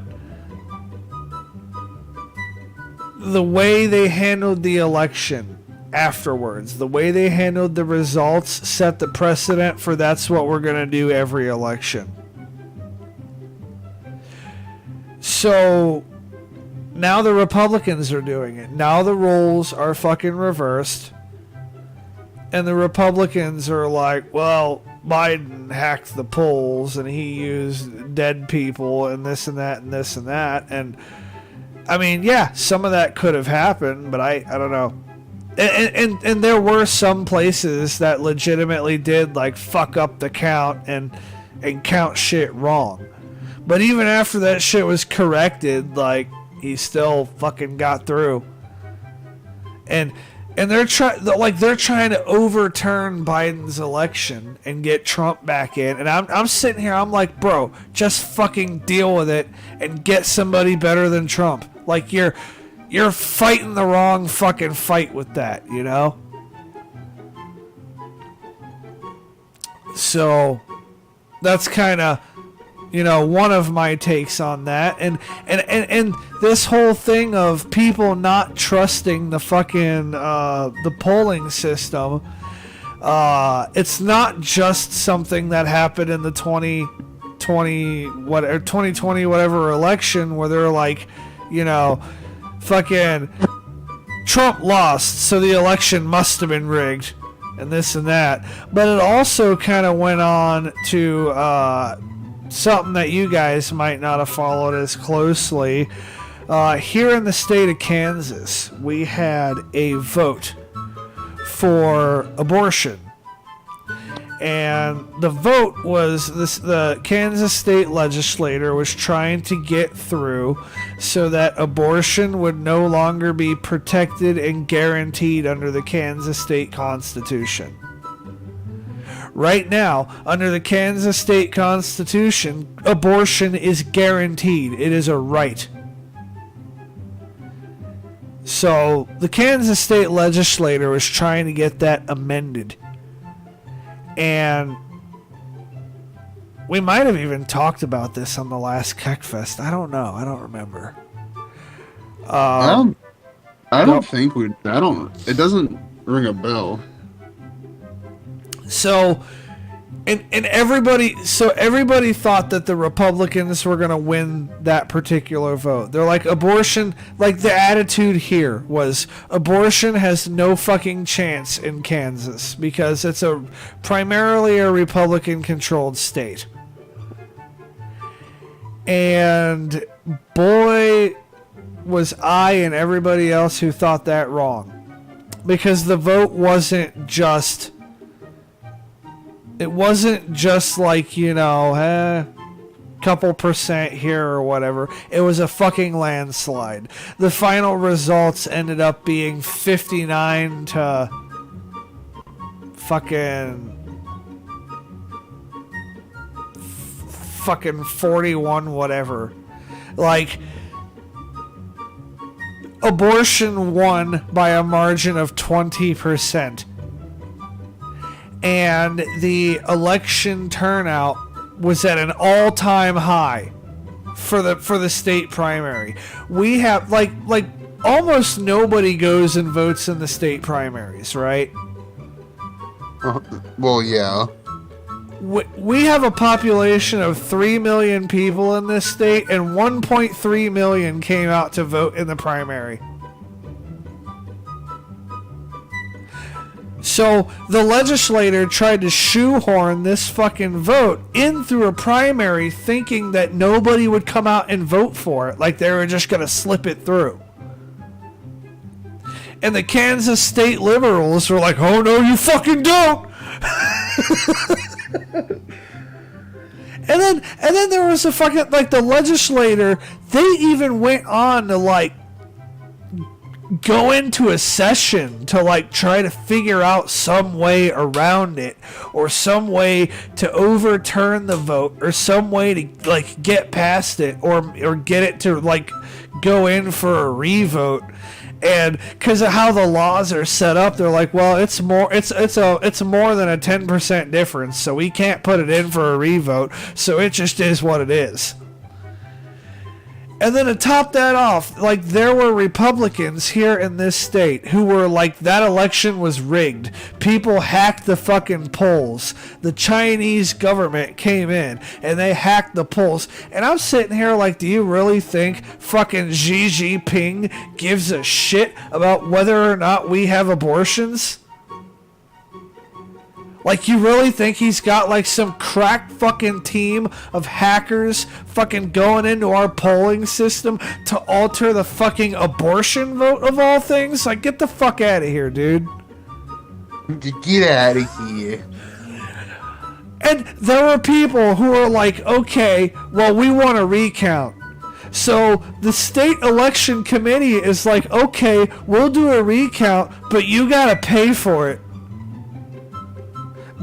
the way they handled the election afterwards, the way they handled the results, set the precedent for that's what we're going to do every election. So now the Republicans are doing it. Now the roles are fucking reversed. And the Republicans are like, well, Biden hacked the polls and he used dead people and this and that and this and that. And I mean, yeah, some of that could have happened, but I don't know. And there were some places that legitimately did like fuck up the count and count shit wrong. But even after that shit was corrected, like, he still fucking got through. And they're trying to overturn Biden's election and get Trump back in. And I'm sitting here, I'm like, bro, just fucking deal with it and get somebody better than Trump. Like, you're fighting the wrong fucking fight with that, you know? So that's kind of, you know, one of my takes on that. And this whole thing of people not trusting the fucking the polling system, it's not just something that happened in the 2020 whatever election where they're like, you know, fucking Trump lost, so the election must have been rigged and this and that. But it also kind of went on to something that you guys might not have followed as closely. Here in the state of Kansas, we had a vote for abortion. And the vote was the Kansas state legislator was trying to get through so that abortion would no longer be protected and guaranteed under the Kansas state constitution. Right now, under the Kansas state constitution, abortion is guaranteed. It is a right. So the Kansas state legislator was trying to get that amended. And we might have even talked about this on the last Kekfest. I don't know. I don't remember. I don't think we. I don't. It doesn't ring a bell. So, and everybody thought that the Republicans were going to win that particular vote. They're like, abortion, like the attitude here was abortion has no fucking chance in Kansas because it's primarily a Republican controlled state. And boy, was I and everybody else who thought that wrong. Because the vote wasn't just like, you know, couple percent here or whatever. It was a fucking landslide. The final results ended up being 59 to fucking 41 whatever. Like, abortion won by a margin of 20%. And the election turnout was at an all-time high for the state primary. We have like almost nobody goes and votes in the state primaries, right? Well, yeah. We have a population of 3 million people in this state, and 1.3 million came out to vote in the primary. So the legislator tried to shoehorn this fucking vote in through a primary, thinking that nobody would come out and vote for it, like they were just going to slip it through. And the Kansas state liberals were like, oh no, you fucking don't! And then there was a fucking, like, the legislator, they even went on to, like, go into a session to, like, try to figure out some way around it, or some way to overturn the vote, or some way to, like, get past it, or get it to, like, go in for a revote. And because of how the laws are set up, they're like, well, it's more than a 10% difference, so we can't put it in for a revote, so it just is what it is. And then to top that off, like, there were Republicans here in this state who were like, that election was rigged. People hacked the fucking polls. The Chinese government came in and they hacked the polls. And I'm sitting here like, do you really think fucking Xi Jinping gives a shit about whether or not we have abortions? Like, you really think he's got, like, some crack fucking team of hackers fucking going into our polling system to alter the fucking abortion vote of all things? Like, get the fuck out of here, dude. Get out of here. And there were people who were like, okay, well, we want a recount. So the state election committee is like, okay, we'll do a recount, but you gotta pay for it.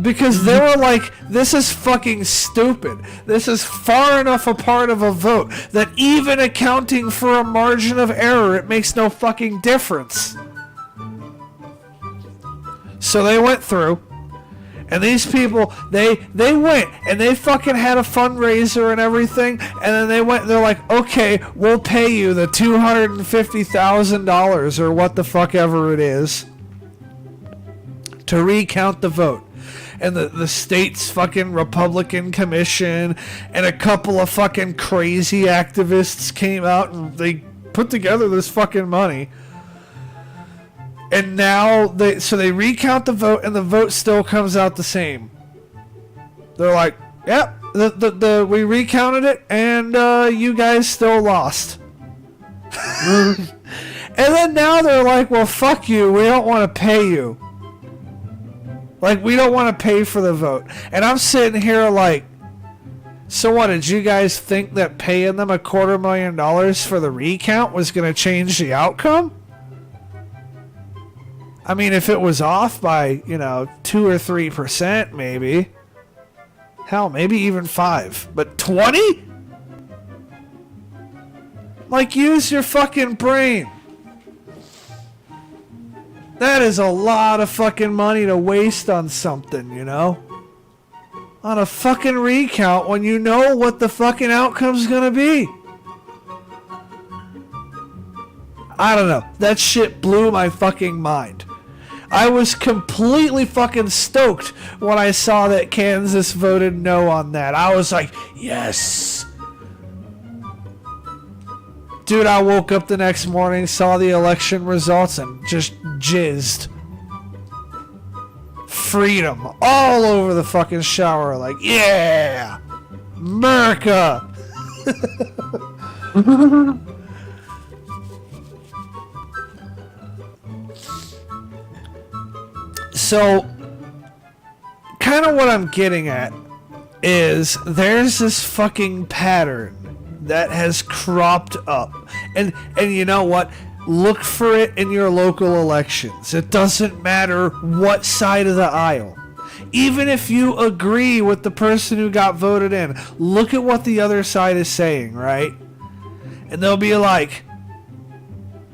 Because they were like, this is fucking stupid. This is far enough a part of a vote that even accounting for a margin of error, it makes no fucking difference. So they went through, and these people, they went, and they fucking had a fundraiser and everything, and then they went, and they're like, okay, we'll pay you the $250,000 or what the fuck ever it is to recount the vote. And the state's fucking Republican commission and a couple of fucking crazy activists came out and they put together this fucking money. And now they recount the vote and the vote still comes out the same. They're like, yep, we recounted it and you guys still lost. And then now they're like, well, fuck you, we don't want to pay you. Like, we don't want to pay for the vote. And I'm sitting here like, so what, did you guys think that paying them $250,000 for the recount was going to change the outcome? I mean, if it was off by, 2 or 3%, maybe. Hell, maybe even 5. But 20? Like, use your fucking brain. That is a lot of fucking money to waste on something, On a fucking recount when you know what the fucking outcome's gonna be. I don't know. That shit blew my fucking mind. I was completely fucking stoked when I saw that Kansas voted no on that. I was like, yes. Dude, I woke up the next morning, saw the election results, and just jizzed. Freedom all over the fucking shower. Like, yeah! America! So, kind of what I'm getting at is there's this fucking pattern that has cropped up. And you know what? Look for it in your local elections. It doesn't matter what side of the aisle. Even if you agree with the person who got voted in, look at what the other side is saying, right? And they'll be like,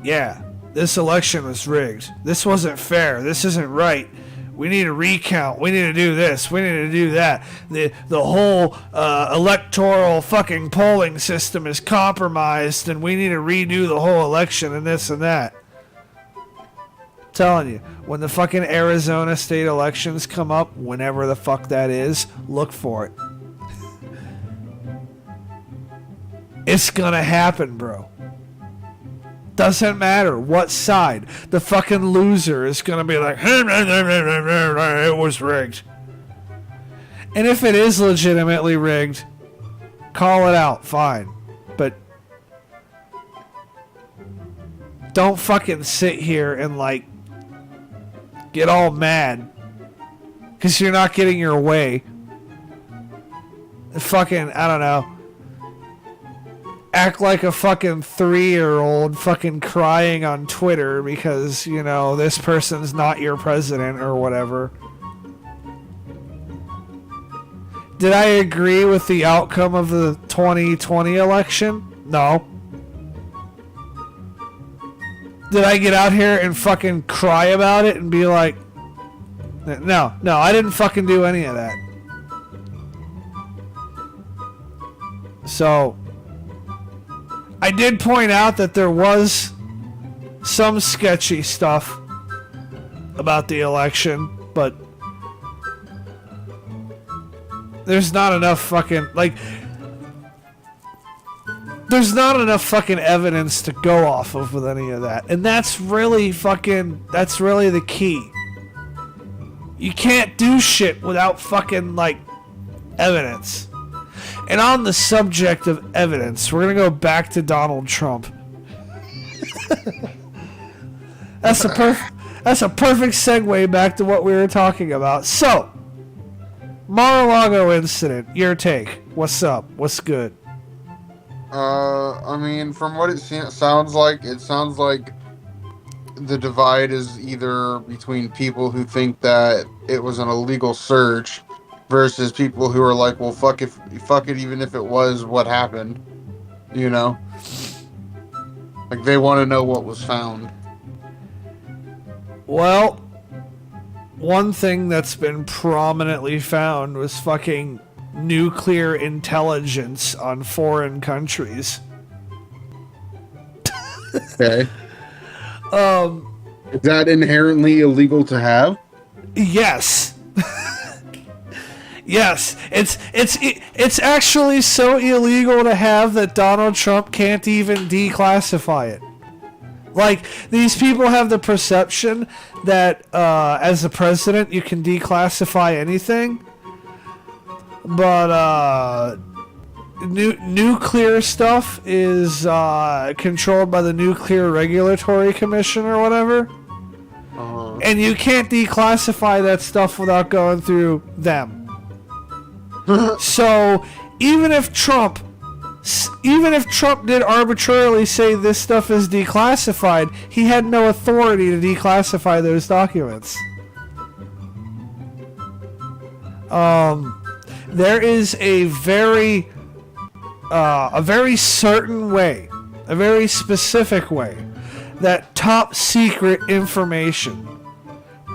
yeah, this election was rigged. This wasn't fair. This isn't right. We need a recount. We need to do this. We need to do that. The whole electoral fucking polling system is compromised, and we need to redo the whole election and this and that. I'm telling you, when the fucking Arizona state elections come up, whenever the fuck that is, look for it. It's gonna happen, bro. Doesn't matter what side. The fucking loser is going to be like, it was rigged. And if it is legitimately rigged, call it out, fine. But don't fucking sit here and, like, get all mad because you're not getting your way. Fucking, I don't know. Act like a fucking 3-year-old fucking crying on Twitter because, this person's not your president or whatever. Did I agree with the outcome of the 2020 election? No. Did I get out here and fucking cry about it and be like, no, I didn't fucking do any of that. So, I did point out that there was some sketchy stuff about the election, but there's not enough fucking, there's not enough fucking evidence to go off of with any of that. And that's really the key. You can't do shit without fucking, like, evidence. And on the subject of evidence, we're gonna go back to Donald Trump. That's a perfect segue back to what we were talking about. So, Mar-a-Lago incident, your take. What's up? What's good? I mean, from what it sounds like the divide is either between people who think that it was an illegal search versus people who are like, well, fuck it, even if it was, what happened, you know? Like, they want to know what was found. Well, one thing that's been prominently found was fucking nuclear intelligence on foreign countries. Okay. Is that inherently illegal to have? Yes. Yes, it's actually so illegal to have that Donald Trump can't even declassify it. Like, these people have the perception that as a president you can declassify anything, but nuclear stuff is controlled by the Nuclear Regulatory Commission or whatever, and you can't declassify that stuff without going through them. So even if Trump did arbitrarily say this stuff is declassified, he had no authority to declassify those documents. There is a very certain way, a very specific way, that top secret information,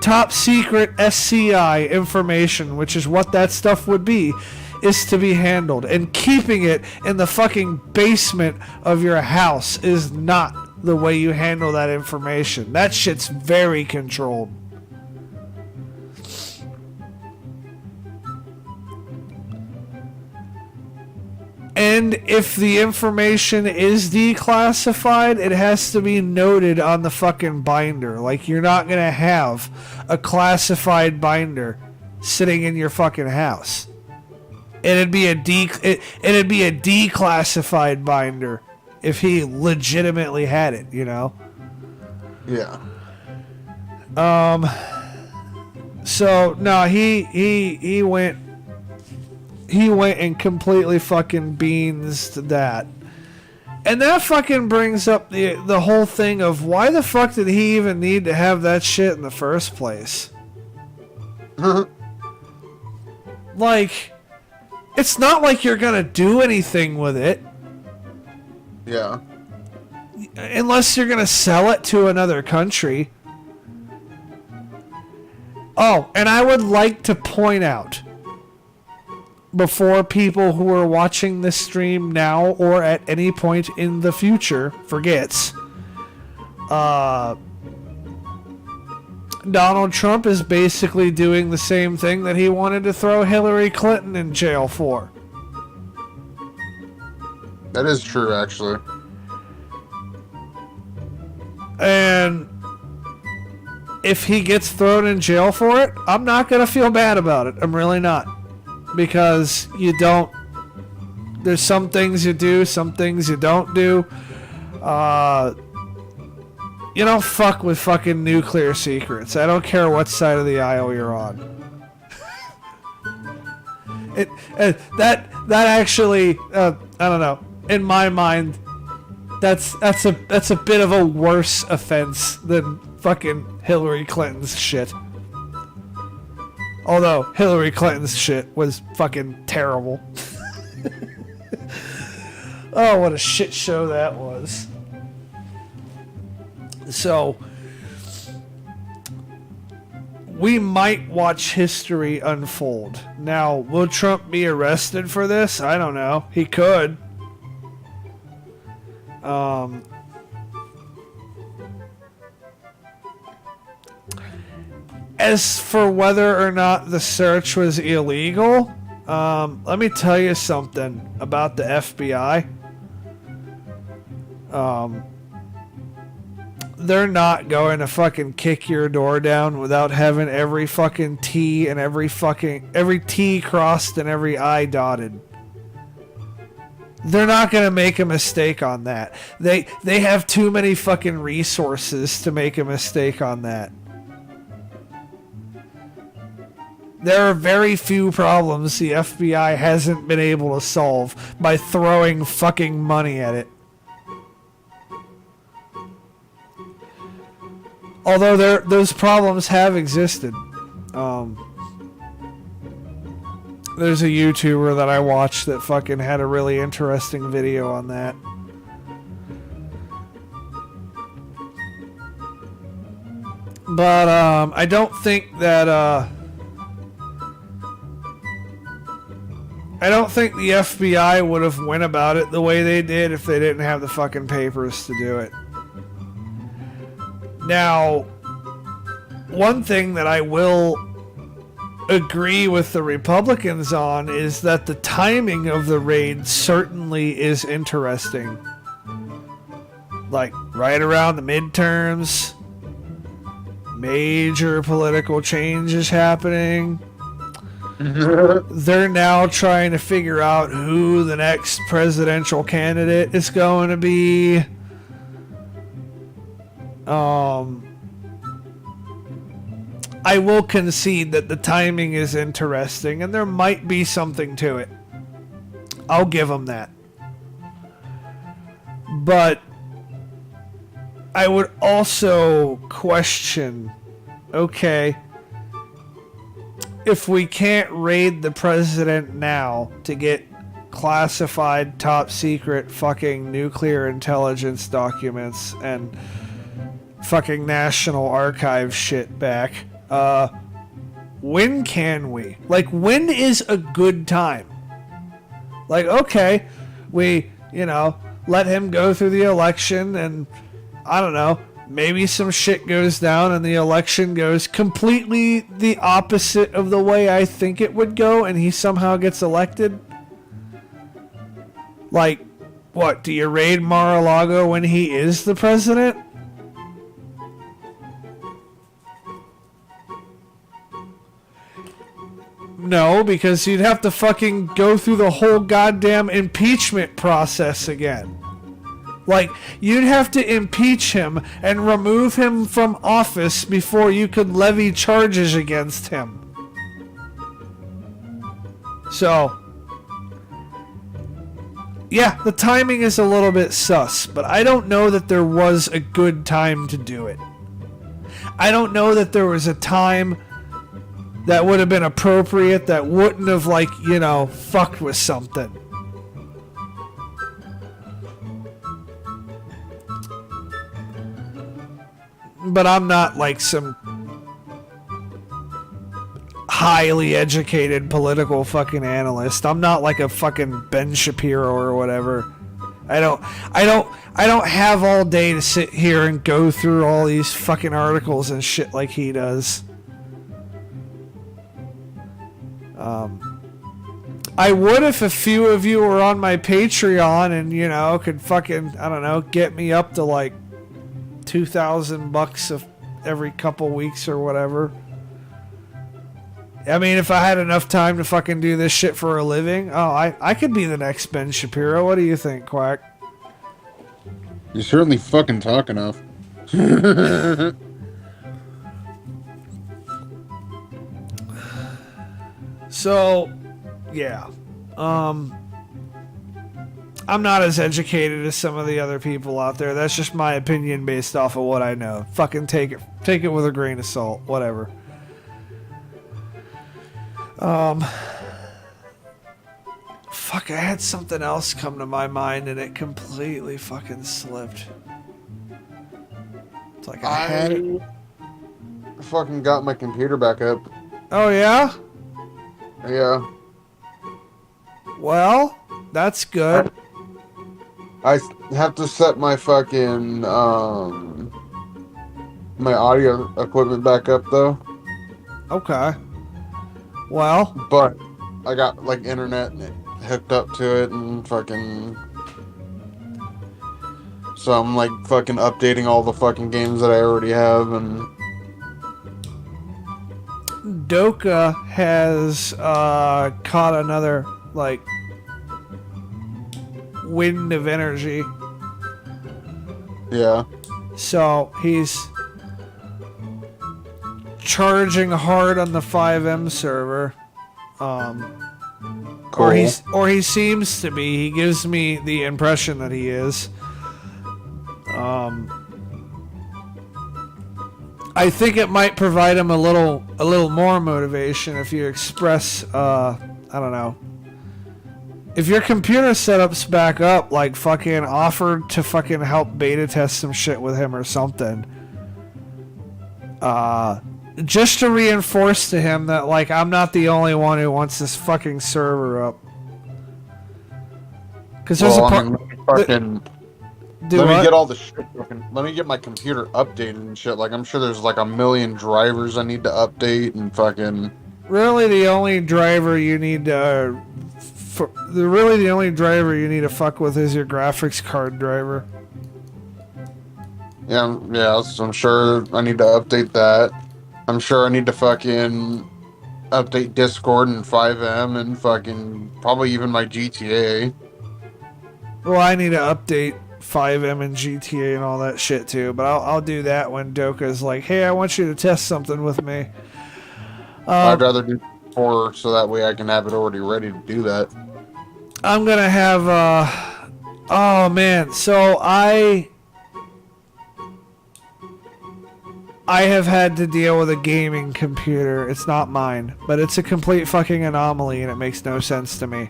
top secret SCI information, which is what that stuff would be, is to be handled. And keeping it in the fucking basement of your house is not the way you handle that information. That shit's very controlled. And if the information is declassified, it has to be noted on the fucking binder. Like, you're not gonna have a classified binder sitting in your fucking house. It'd be a declassified binder if he legitimately had it, you know? Yeah. So no, he went and completely fucking beans to that. And that fucking brings up the whole thing of why the fuck did he even need to have that shit in the first place? Like, it's not like you're gonna do anything with it. Yeah. Unless you're gonna sell it to another country. Oh, and I would like to point out, before people who are watching this stream now or at any point in the future forgets, Donald Trump is basically doing the same thing that he wanted to throw Hillary Clinton in jail for. That is true, actually. And if he gets thrown in jail for it, I'm not going to feel bad about it. I'm really not. Because there's some things you do, some things you don't do. You don't fuck with fucking nuclear secrets. I don't care what side of the aisle you're on. That actually, I don't know. In my mind, that's a bit of a worse offense than fucking Hillary Clinton's shit. Although Hillary Clinton's shit was fucking terrible. Oh, what a shit show that was. So, we might watch history unfold. Now, will Trump be arrested for this? I don't know. He could. As for whether or not the search was illegal, let me tell you something about the FBI. they're not going to fucking kick your door down without having every fucking T and every T crossed and every I dotted. They're not going to make a mistake on that. They have too many fucking resources to make a mistake on that. There are very few problems the FBI hasn't been able to solve by throwing fucking money at it. Although those problems have existed. There's a YouTuber that I watched that fucking had a really interesting video on that. But I don't think that I don't think the FBI would have went about it the way they did if they didn't have the fucking papers to do it. Now, one thing that I will agree with the Republicans on is that the timing of the raid certainly is interesting. Like, right around the midterms, major political changes happening. They're now trying to figure out who the next presidential candidate is going to be. I will concede that the timing is interesting and there might be something to it. I'll give them that. But I would also question, okay, if we can't raid the president now to get classified top secret fucking nuclear intelligence documents and fucking National Archive shit back, when can we? Like, when is a good time? Like, okay, we, let him go through the election and, I don't know, maybe some shit goes down and the election goes completely the opposite of the way I think it would go and he somehow gets elected. Like, what, do you raid Mar-a-Lago when he is the president? No, because you'd have to fucking go through the whole goddamn impeachment process again. Like, you'd have to impeach him and remove him from office before you could levy charges against him. So, yeah, the timing is a little bit sus, but I don't know that there was a good time to do it. I don't know that there was a time that would have been appropriate that wouldn't have, like, fucked with something. But I'm not like some highly educated political fucking analyst. I'm not like a fucking Ben Shapiro or whatever. I don't have all day to sit here and go through all these fucking articles and shit like he does. I would if a few of you were on my Patreon and, could fucking, I don't know, get me up to like $2,000 of every couple weeks or whatever. I mean, if I had enough time to fucking do this shit for a living, I could be the next Ben Shapiro. What do you think, Quack? You certainly fucking talk enough. So, yeah. I'm not as educated as some of the other people out there. That's just my opinion based off of what I know. Fucking take it with a grain of salt. Whatever. Fuck, I had something else come to my mind and it completely fucking slipped. It's like I had it. Fucking got my computer back up. Oh, yeah? Yeah. Well, that's good. I have to set my fucking, my audio equipment back up, though. Okay. Well. But I got, like, internet hooked up to it and fucking... So I'm like fucking updating all the fucking games that I already have, and Doka has caught another like wind of energy. yeah. So he's charging hard on the 5M server. Cool. Or he seems to be. He gives me the impression that he is. I think it might provide him a little more motivation if you express I don't know. If your computer setup's back up, like fucking offer to fucking help beta test some shit with him or something. Just to reinforce to him that like I'm not the only one who wants this fucking server up. Cause there's a part. Let me get all the shit. Let me get my computer updated and shit. Like I'm sure there's like a million drivers I need to update and fucking. Really, the only driver you need to fuck with is your graphics card driver. Yeah. So I'm sure I need to update that. I'm sure I need to fucking update Discord and 5M and fucking probably even my GTA. Well, I need to update 5M and GTA and all that shit too, but I'll do that when Doka's like, hey, I want you to test something with me. I'd rather do 4 so that way I can have it already ready to do that. I'm gonna have oh man, so I have had to deal with a gaming computer. It's not mine, but it's a complete fucking anomaly and it makes no sense to me.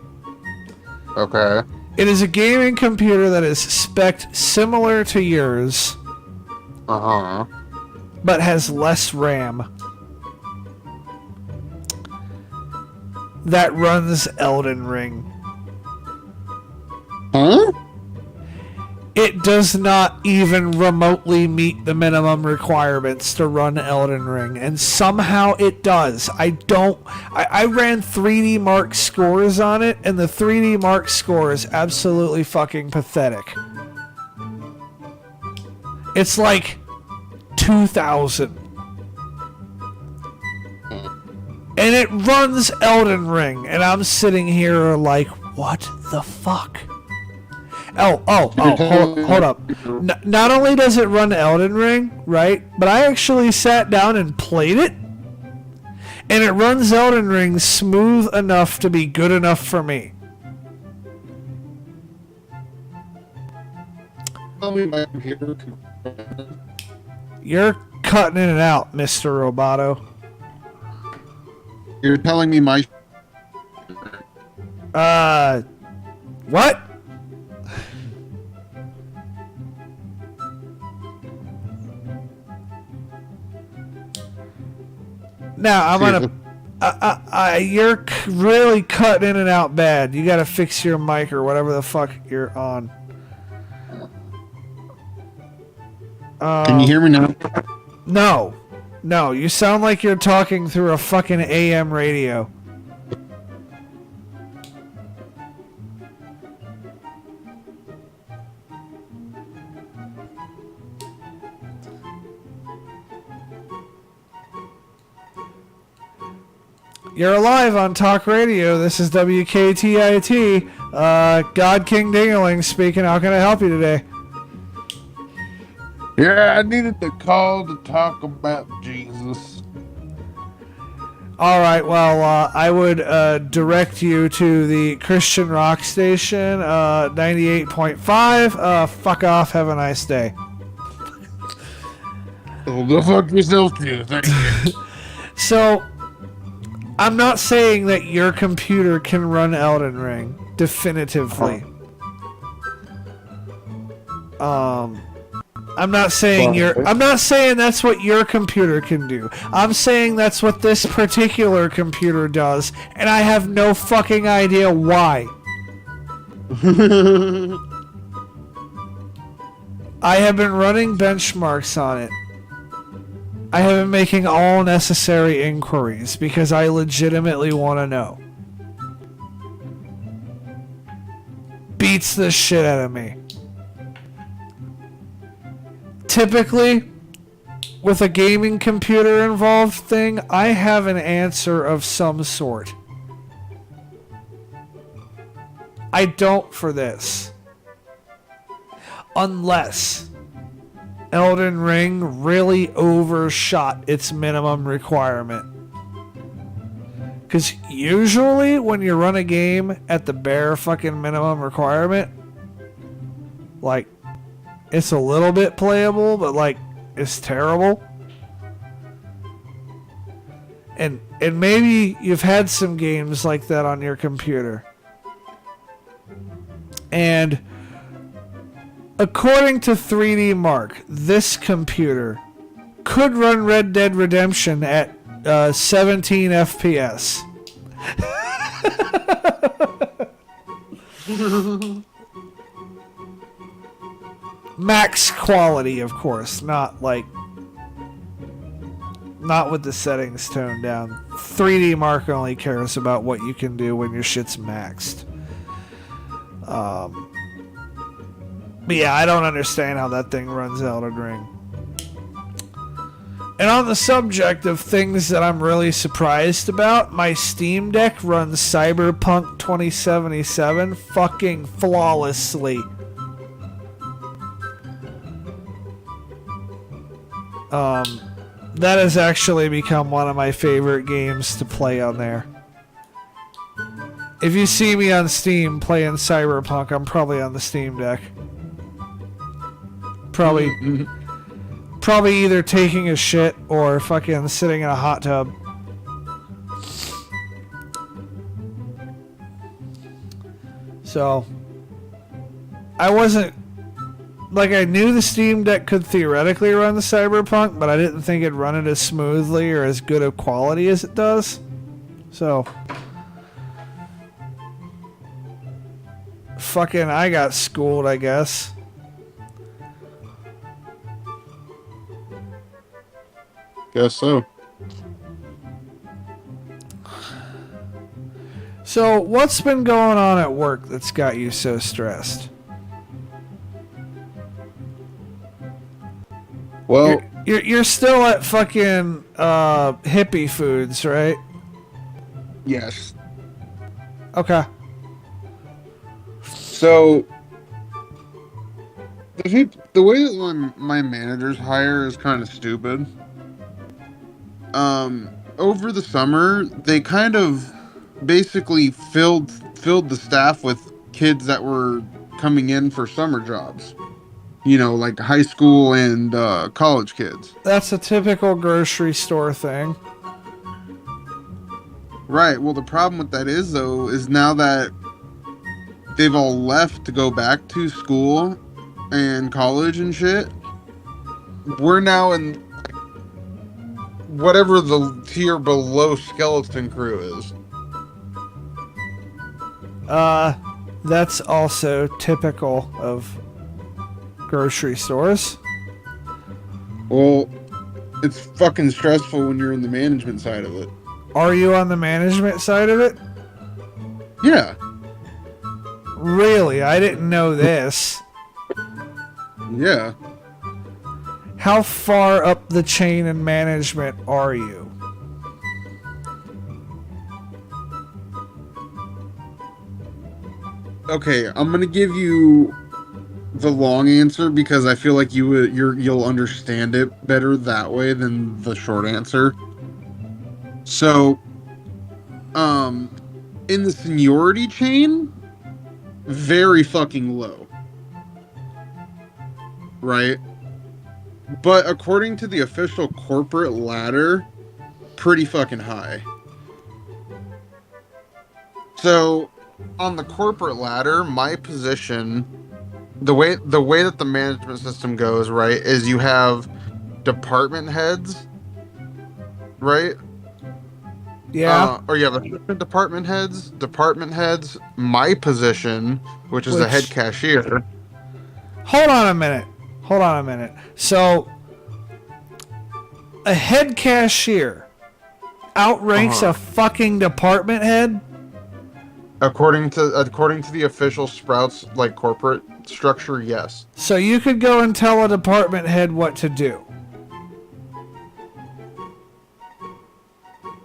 Okay. It is a gaming computer that is spec'd similar to yours, but has less RAM. That runs Elden Ring. Huh? It does not even remotely meet the minimum requirements to run Elden Ring, and somehow it does. I ran 3D Mark scores on it, and the 3D Mark score is absolutely fucking pathetic. It's like 2,000. And it runs Elden Ring, and I'm sitting here like, what the fuck? Hold up. Not only does it run Elden Ring, right, but I actually sat down and played it, and it runs Elden Ring smooth enough to be good enough for me. You're cutting in and out, Mr. Roboto. You're telling me my... What? Now, I'm gonna... you're really cutting in and out bad. You gotta fix your mic or whatever the fuck you're on. Can you hear me now? No. No, you sound like you're talking through a fucking AM radio. You're alive on Talk Radio. This is WKTIT. God King Dingaling speaking. How can I help you today? Yeah, I needed to call to talk about Jesus. All right, well, I would direct you to the Christian rock station, 98.5. Fuck off. Have a nice day. Oh, go fuck yourself, too. Thank you. So, I'm not saying that your computer can run Elden Ring definitively. I'm not saying that's what your computer can do. I'm saying that's what this particular computer does, and I have no fucking idea why. I have been running benchmarks on it. I have been making all necessary inquiries because I legitimately want to know. Beats the shit out of me. typically, with a gaming computer involved thing, I have an answer of some sort. I don't for this. Unless Elden Ring really overshot its minimum requirement. Because usually when you run a game at the bare fucking minimum requirement, like, it's a little bit playable, but like, it's terrible. And maybe you've had some games like that on your computer. And according to 3D Mark, this computer could run Red Dead Redemption at 17 FPS. Max quality, of course, not with the settings toned down. 3D Mark only cares about what you can do when your shit's maxed. But yeah, I don't understand how that thing runs Elden Ring. And on the subject of things that I'm really surprised about, my Steam Deck runs Cyberpunk 2077 fucking flawlessly. That has actually become one of my favorite games to play on there. If you see me on Steam playing Cyberpunk, I'm probably on the Steam Deck. Probably either taking a shit or fucking sitting in a hot tub. So, I wasn't... Like, I knew the Steam Deck could theoretically run the Cyberpunk, but I didn't think it'd run it as smoothly or as good of quality as it does. So... Fucking, I got schooled, I guess. Guess so. So, what's been going on at work that's got you so stressed? Well, you're still at fucking Hippie Foods, right? yes. Okay. So, the way that my managers hire is kind of stupid. Over the summer, they kind of basically filled the staff with kids that were coming in for summer jobs. You know, like high school and college kids. That's a typical grocery store thing. Right. Well, the problem with that is, though, is now that they've all left to go back to school and college and shit, we're now in whatever the tier below skeleton crew is. That's also typical of grocery stores. Well, it's fucking stressful when you're in the management side of it. Are you on the management side of it? Yeah. Really? I didn't know this. Yeah. How far up the chain in management are you? Okay, I'm gonna give you the long answer because I feel like you'll understand it better that way than the short answer. So, in the seniority chain, very fucking low. Right? But according to the official corporate ladder, pretty fucking high. So, on the corporate ladder, my position, the way that the management system goes, right, is you have department heads, right? Yeah. Or you have assistant department heads, my position, which is the head cashier. Hold on a minute. So, a head cashier outranks a fucking department head? According to the official Sprouts like corporate structure, yes. So you could go and tell a department head what to do.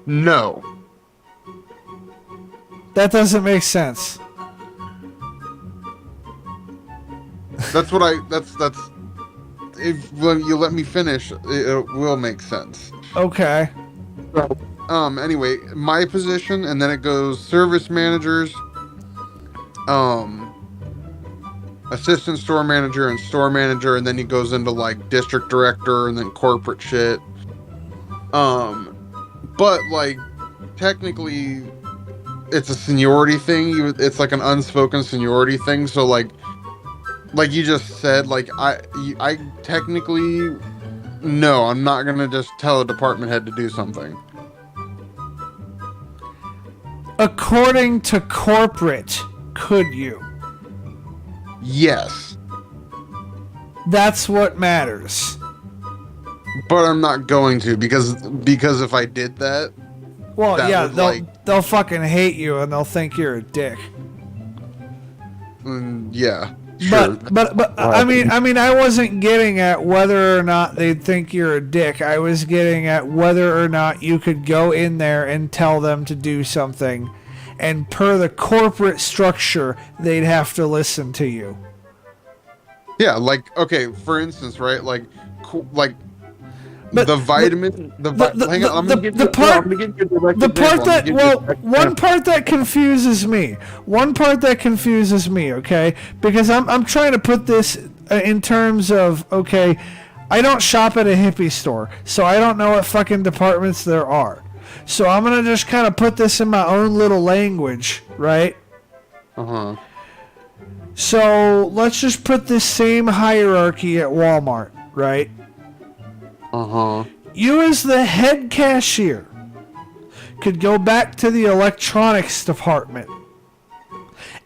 No. That doesn't make sense. That's what that's if you let me finish, it will make sense. Okay. Anyway, my position, and then it goes service managers, assistant store manager and store manager, and then he goes into like district director and then corporate shit. But like technically it's a seniority thing. It's like an unspoken seniority thing. So like you just said, like I technically, no, I'm not gonna just tell a department head to do something. According to corporate, could you? Yes. That's what matters. But I'm not going to, because if I did that, well, that yeah, they'll fucking hate you and they'll think you're a dick. Yeah. Sure. But I mean, I wasn't getting at whether or not they'd think you're a dick. I was getting at whether or not you could go in there and tell them to do something, and per the corporate structure, they'd have to listen to you. Yeah, like, okay, for instance, right, like but the vitamin, the part that confuses me, okay, because I'm trying to put this in terms of, okay, I don't shop at a hippie store, so I don't know what fucking departments there are, so I'm gonna just kind of put this in my own little language, right? So let's just put this same hierarchy at Walmart, right? You as the head cashier could go back to the electronics department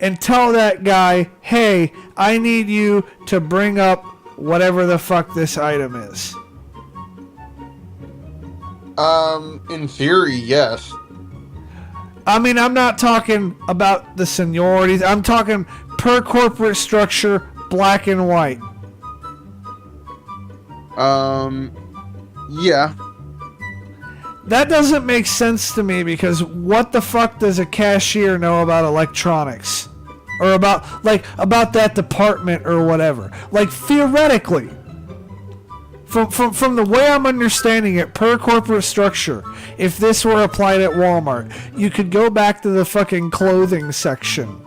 and tell that guy, hey, I need you to bring up whatever the fuck this item is. In theory, yes. I mean, I'm not talking about the seniorities. I'm talking per corporate structure, black and white. Yeah. That doesn't make sense to me, because what the fuck does a cashier know about electronics? Or about that department or whatever? Like, theoretically, from the way I'm understanding it, per corporate structure, if this were applied at Walmart, you could go back to the fucking clothing section.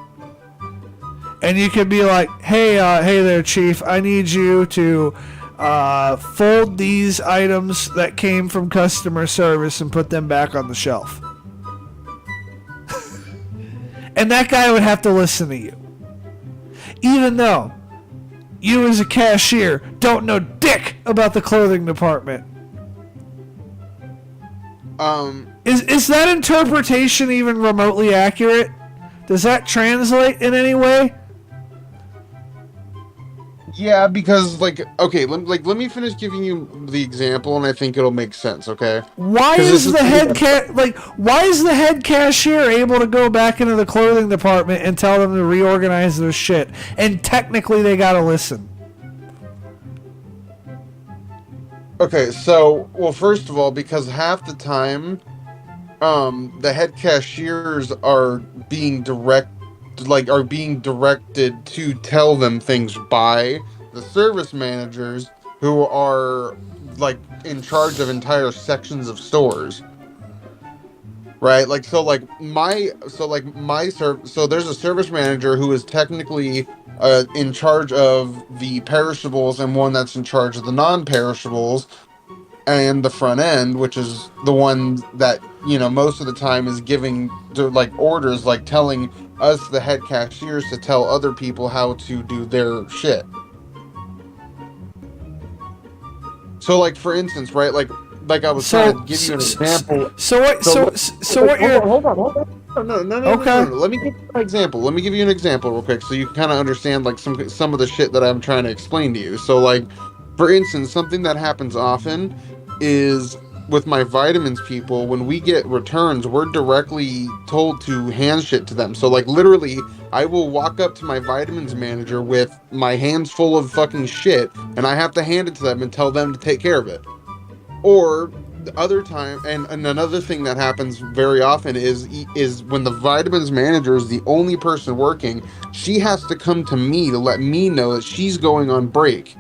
And you could be like, hey there, Chief, I need you to fold these items that came from customer service and put them back on the shelf. And that guy would have to listen to you. Even though you as a cashier don't know dick about the clothing department. Is that interpretation even remotely accurate? Does that translate in any way? Yeah, because, like, okay, let me finish giving you the example, and I think it'll make sense, okay? Why is the head cashier able to go back into the clothing department and tell them to reorganize their shit, and technically they gotta listen? Okay, so, well, first of all, because half the time, the head cashiers are being directed to tell them things by the service managers, who are like in charge of entire sections of stores, right? Like, so there's a service manager who is technically in charge of the perishables, and one that's in charge of the non-perishables, and the front end, which is the one that, you know, most of the time is giving orders, like telling us, the head cashiers, to tell other people how to do their shit. So, like, for instance, right, like I was trying to give you an example. Hold on. No. Okay. Let me give you an example. Let me give you an example real quick, so you can kind of understand, like, some of the shit that I'm trying to explain to you. So, like, for instance, something that happens often is with my vitamins people, when we get returns, we're directly told to hand shit to them. So like literally, I will walk up to my vitamins manager with my hands full of fucking shit, and I have to hand it to them and tell them to take care of it. Or the other time, and another thing that happens very often is when the vitamins manager is the only person working, she has to come to me to let me know that she's going on break.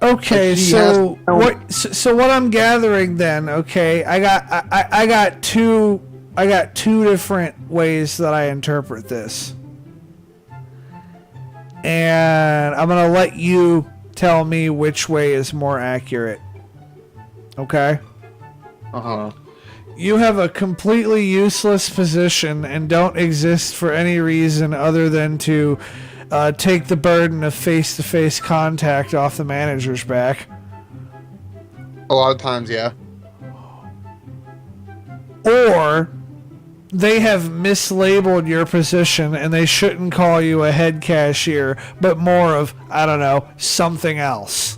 Okay, so what I'm gathering then, okay, I got two different ways that I interpret this. And I'm going to let you tell me which way is more accurate. Okay? Uh-huh. You have a completely useless position and don't exist for any reason other than to take the burden of face-to-face contact off the manager's back. A lot of times, yeah. Or they have mislabeled your position and they shouldn't call you a head cashier, but more of, I don't know, something else.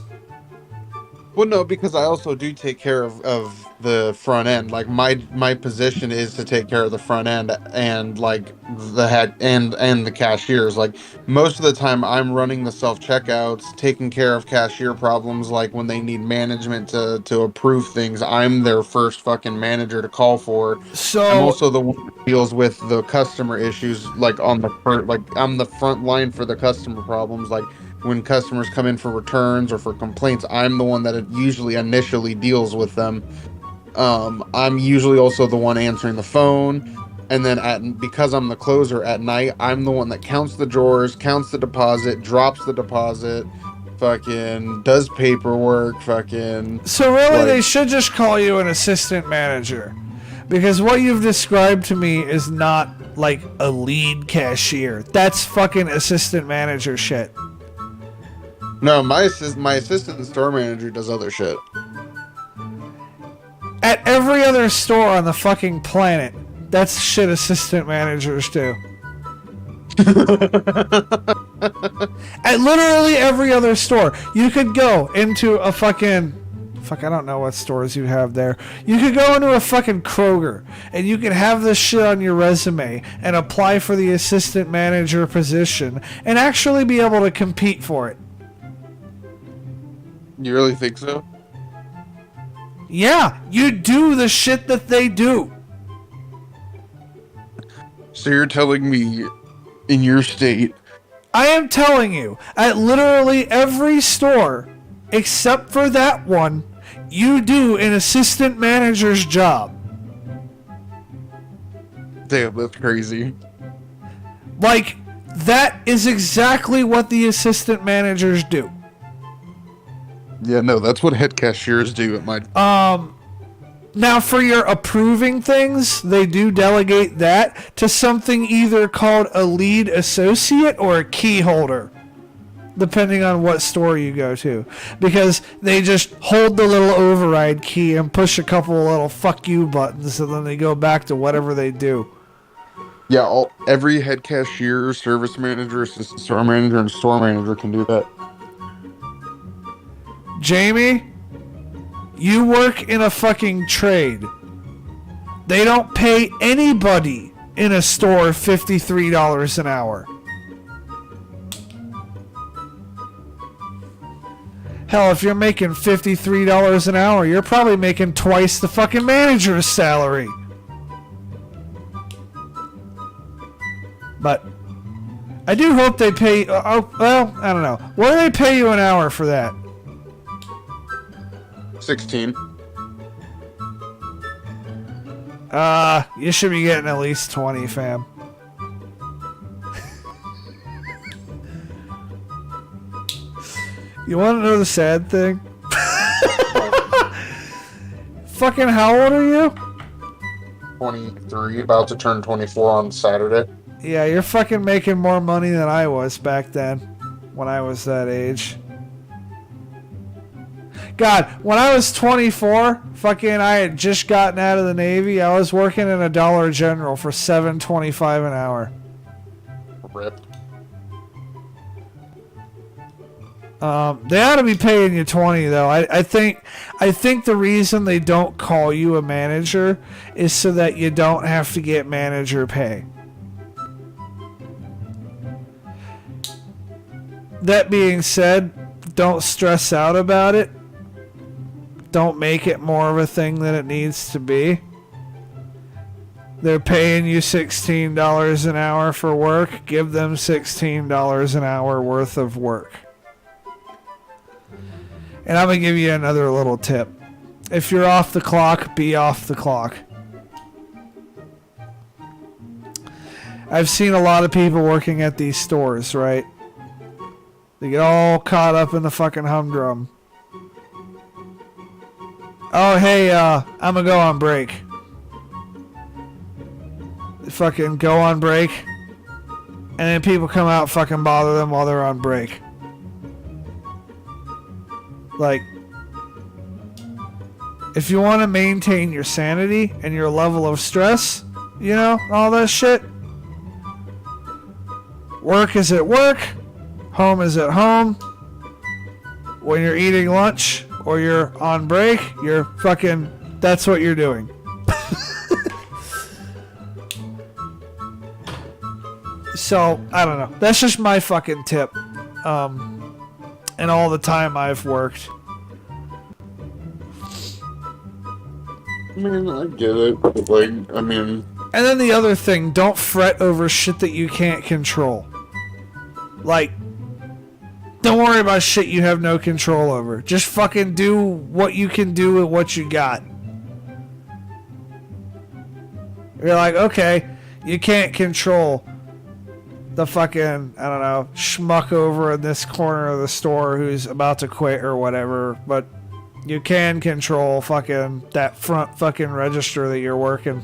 Well, no, because I also do take care of the front end. Like my position is to take care of the front end and like the head and the cashiers. Like most of the time I'm running the self-checkouts, taking care of cashier problems. Like when they need management to approve things, I'm their first fucking manager to call for. So I'm also the one who deals with the customer issues, like on the front, like I'm the front line for the customer problems. Like when customers come in for returns or for complaints, I'm the one that usually initially deals with them. I'm usually also the one answering the phone, and then because I'm the closer at night, I'm the one that counts the drawers, counts the deposit, drops the deposit, fucking does paperwork, fucking. So really, like, they should just call you an assistant manager, because what you've described to me is not like a lead cashier. That's fucking assistant manager shit. No, my assistant store manager does other shit. At every other store on the fucking planet, that's shit assistant managers do. At literally every other store. You could go into a fucking... Fuck, I don't know what stores you have there. You could go into a fucking Kroger, and you could have this shit on your resume and apply for the assistant manager position and actually be able to compete for it. You really think so? Yeah, you do the shit that they do. So you're telling me in your state... I am telling you, at literally every store, except for that one, you do an assistant manager's job. Damn, that's crazy. Like, that is exactly what the assistant managers do. Yeah, no, that's what head cashiers do at my... Now, for your approving things, they do delegate that to something either called a lead associate or a key holder, depending on what store you go to. Because they just hold the little override key and push a couple of little fuck you buttons, and then they go back to whatever they do. Yeah, every head cashier, service manager, assistant store manager, and store manager can do that. Jamie, you work in a fucking trade. They don't pay anybody in a store $53 an hour. Hell, if you're making $53 an hour, you're probably making twice the fucking manager's salary. But I do hope they pay... well, I don't know. What do they pay you an hour for that? 16. You should be getting at least 20, fam. You want to know the sad thing? Fucking how old are you? 23, about to turn 24 on Saturday. Yeah, you're fucking making more money than I was back then, when I was that age. God, when I was 24, fucking I had just gotten out of the Navy. I was working in a Dollar General for $7.25 an hour. Rip. They ought to be paying you 20 though. I think the reason they don't call you a manager is so that you don't have to get manager pay. That being said, don't stress out about it. Don't make it more of a thing than it needs to be. They're paying you $16 an hour for work. Give them $16 an hour worth of work. And I'm going to give you another little tip. If you're off the clock, be off the clock. I've seen a lot of people working at these stores, right? They get all caught up in the fucking humdrum. Oh, hey, I'm going to go on break. They fucking go on break. And then people come out and fucking bother them while they're on break. Like, if you want to maintain your sanity and your level of stress, you know, all that shit. Work is at work. Home is at home. When you're eating lunch or you're on break, you're fucking, that's what you're doing. So, I don't know. That's just my fucking tip. And all the time I've worked. I mean, I get it. But like, I mean... And then the other thing, don't fret over shit that you can't control. Like, don't worry about shit you have no control over. Just fucking do what you can do with what you got. You're like, okay, you can't control the fucking, I don't know, schmuck over in this corner of the store who's about to quit or whatever, but you can control fucking that front fucking register that you're working.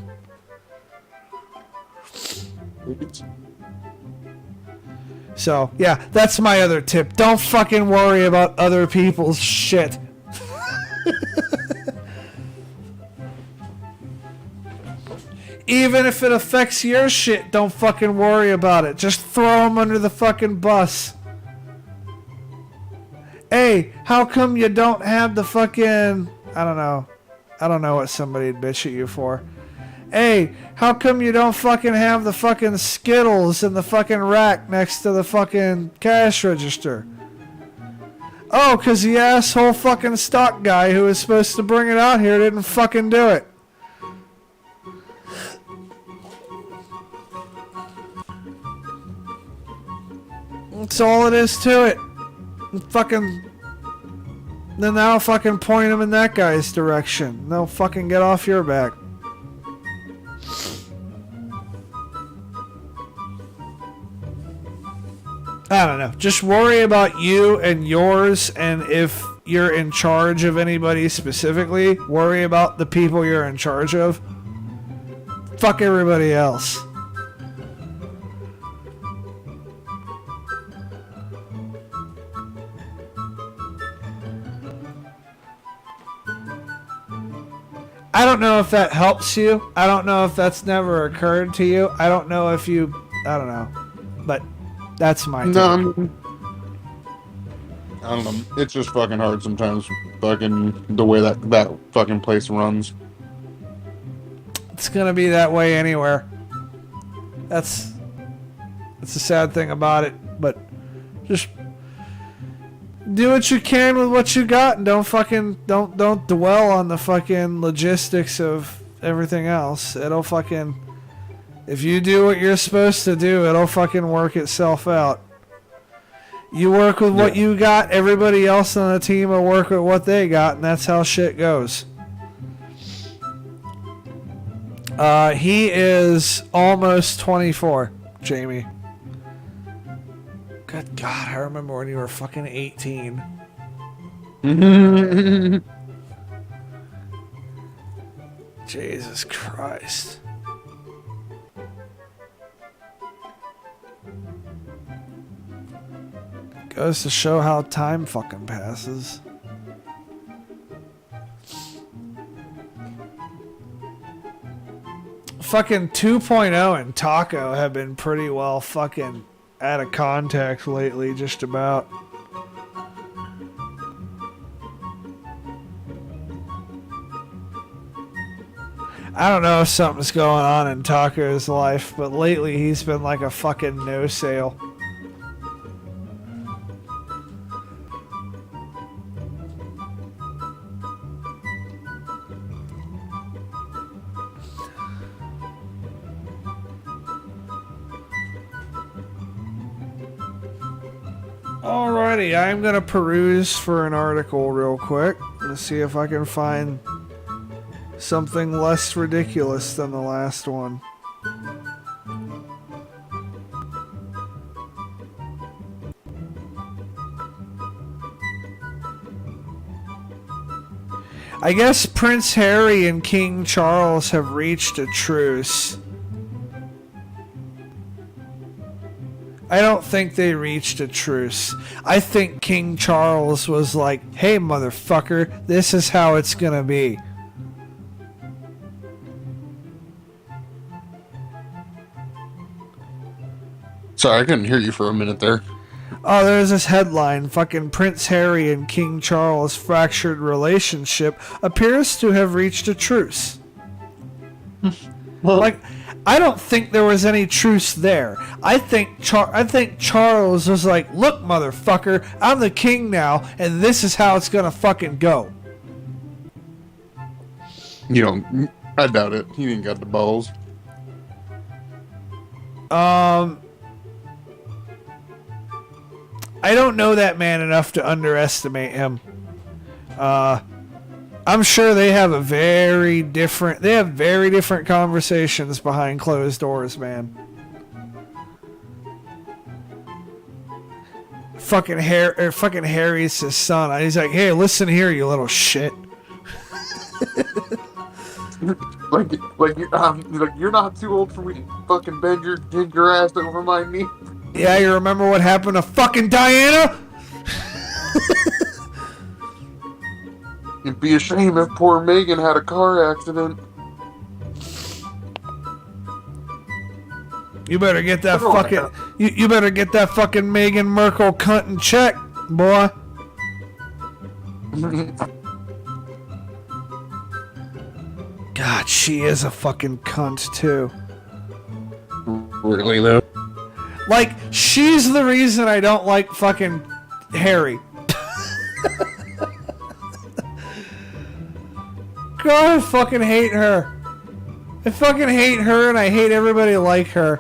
So, yeah, that's my other tip. Don't fucking worry about other people's shit. Even if it affects your shit, don't fucking worry about it. Just throw them under the fucking bus. Hey, how come you don't have the fucking... I don't know what somebody'd bitch at you for. Hey, how come you don't fucking have the fucking Skittles in the fucking rack next to the fucking cash register? Oh, 'cause the asshole fucking stock guy who was supposed to bring it out here didn't fucking do it. That's all it is to it. Fucking... Then that'll fucking point them in that guy's direction. They'll fucking get off your back. I don't know. Just worry about you and yours, and if you're in charge of anybody specifically, worry about the people you're in charge of. Fuck everybody else. I don't know if that helps you. I don't know if that's never occurred to you. I don't know if you... I don't know. But that's my take. No, I don't know. It's just fucking hard sometimes. Fucking the way that fucking place runs. It's gonna be that way anywhere. That's the sad thing about it. But just do what you can with what you got, and don't dwell on the fucking logistics of everything else. It'll fucking, if you do what you're supposed to do, it'll fucking work itself out. You work with what you got, everybody else on the team will work with what they got, and that's how shit goes. He is almost 24, Jamie. Good God, I remember when you were fucking 18. Jesus Christ. Goes to show how time fucking passes. Fucking 2.0 and Taco have been pretty well fucking out of contact lately, just about. I don't know if something's going on in Taco's life, but lately he's been like a fucking no sale. Alrighty, I'm gonna peruse for an article real quick and see if I can find something less ridiculous than the last one. I guess Prince Harry and King Charles have reached a truce. I don't think they reached a truce. I think King Charles was like, hey, motherfucker, this is how it's gonna be. Sorry, I couldn't hear you for a minute there. Oh, there's this headline. Fucking Prince Harry and King Charles' fractured relationship appears to have reached a truce. Like, I don't think there was any truce there. I think Charles was like, look, motherfucker, I'm the king now, and this is how it's gonna fucking go. You know, I doubt it. He ain't got the balls. I don't know that man enough to underestimate him. I'm sure they have very different conversations behind closed doors, man. Fucking Harry's his son. He's like, hey, listen here, you little shit. like you're not too old for me to fucking bend your ass over my knee. Yeah, you remember what happened to fucking Diana? It'd be a shame if poor Megan had a car accident. You better get that you better get that fucking Meghan Markle cunt in check, boy. God, she is a fucking cunt too. Really though? Like, she's the reason I don't like fucking Harry. God, I fucking hate her. I fucking hate her and I hate everybody like her.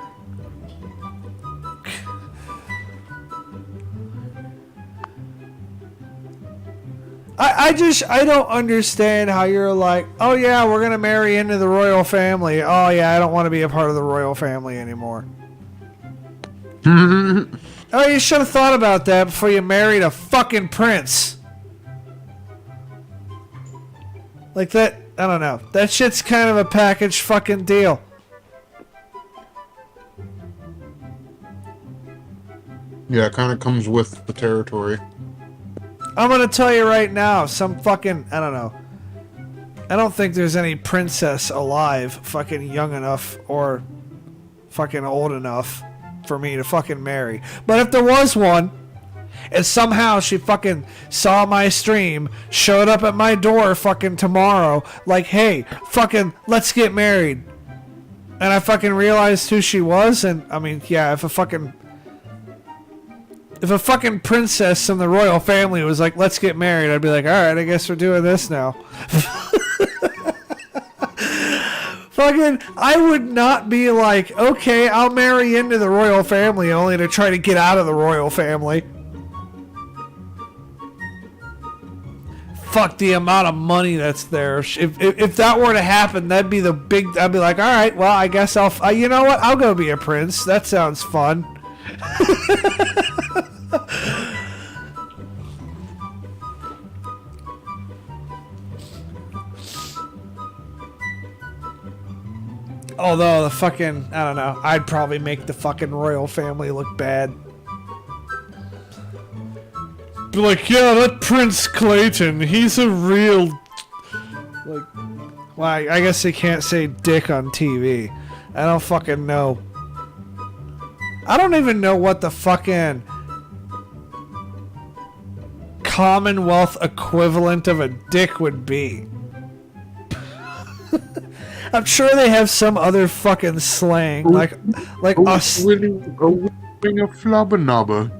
I don't understand how you're like, oh yeah, we're gonna marry into the royal family. Oh yeah, I don't want to be a part of the royal family anymore. Oh, you should have thought about that before you married a fucking prince. Like that, I don't know. That shit's kind of a package fucking deal. Yeah, it kind of comes with the territory. I'm gonna tell you right now, some fucking, I don't know. I don't think there's any princess alive fucking young enough or fucking old enough for me to fucking marry. But if there was one, and somehow she fucking saw my stream, showed up at my door fucking tomorrow, like, hey, fucking, let's get married. And I fucking realized who she was, and, I mean, yeah, if a fucking princess from the royal family was like, let's get married, I'd be like, alright, I guess we're doing this now. Fucking, I would not be like, okay, I'll marry into the royal family only to try to get out of the royal family. Fuck the amount of money that's there. If that were to happen, that'd be the big, I'd be like, alright, well, I guess you know what, I'll go be a prince. That sounds fun. Although the fucking, I don't know, I'd probably make the fucking royal family look bad. Be like, yeah, that Prince Clayton, he's a real, like, well, I guess they can't say dick on TV. I don't fucking know. I don't even know what the fucking Commonwealth equivalent of a dick would be. I'm sure they have some other fucking slang, like us. Winning a flubber.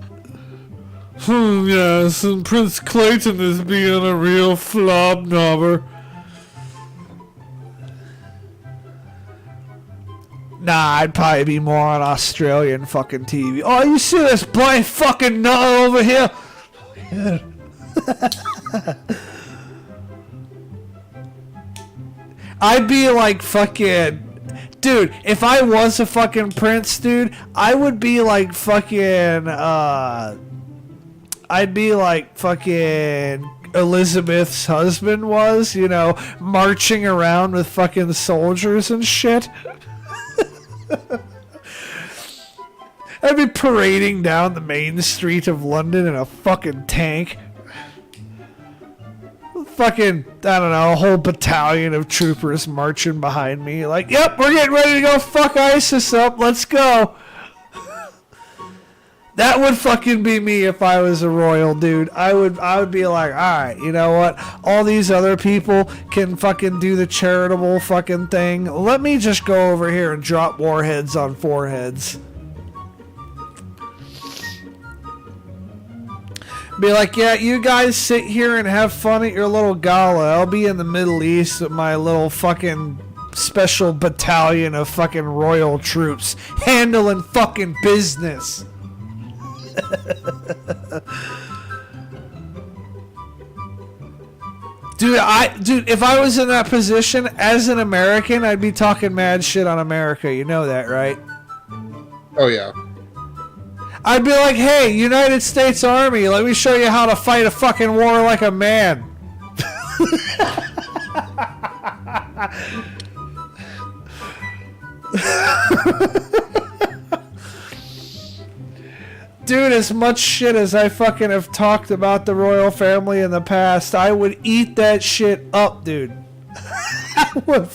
Yes, and Prince Clayton is being a real flobnobber. Nah, I'd probably be more on Australian fucking TV. Oh, you see this blind fucking nut over here? I'd be like fucking... Dude, if I was a fucking prince, dude, I would be like fucking, I'd be like fucking Elizabeth's husband was, you know, marching around with fucking soldiers and shit. I'd be parading down the main street of London in a fucking tank. Fucking, I don't know, a whole battalion of troopers marching behind me. Like, yep, we're getting ready to go fuck ISIS up. Let's go. That would fucking be me if I was a royal, dude. I would be like, alright, you know what? All these other people can fucking do the charitable fucking thing. Let me just go over here and drop warheads on foreheads. Be like, yeah, you guys sit here and have fun at your little gala. I'll be in the Middle East with my little fucking special battalion of fucking royal troops handling fucking business. Dude, if I was in that position as an American, I'd be talking mad shit on America. You know that, right? Oh, yeah. I'd be like, hey, United States Army, let me show you how to fight a fucking war like a man. Dude, as much shit as I fucking have talked about the royal family in the past, I would eat that shit up, dude. I would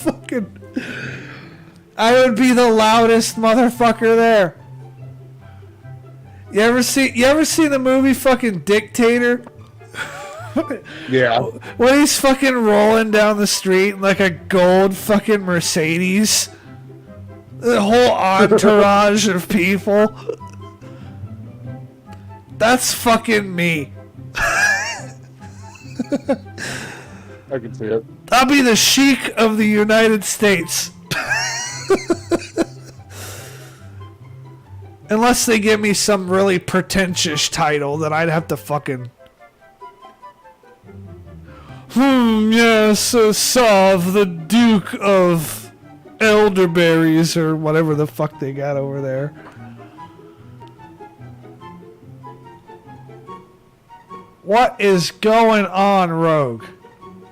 be the loudest motherfucker there. You ever see the movie fucking Dictator? Yeah. When he's fucking rolling down the street in like a gold fucking Mercedes. The whole entourage of people. That's fucking me. I can see it. I'll be the Sheik of the United States. Unless they give me some really pretentious title that I'd have to fucking... yes, Sav, the Duke of Elderberries, or whatever the fuck they got over there. What is going on, Rogue?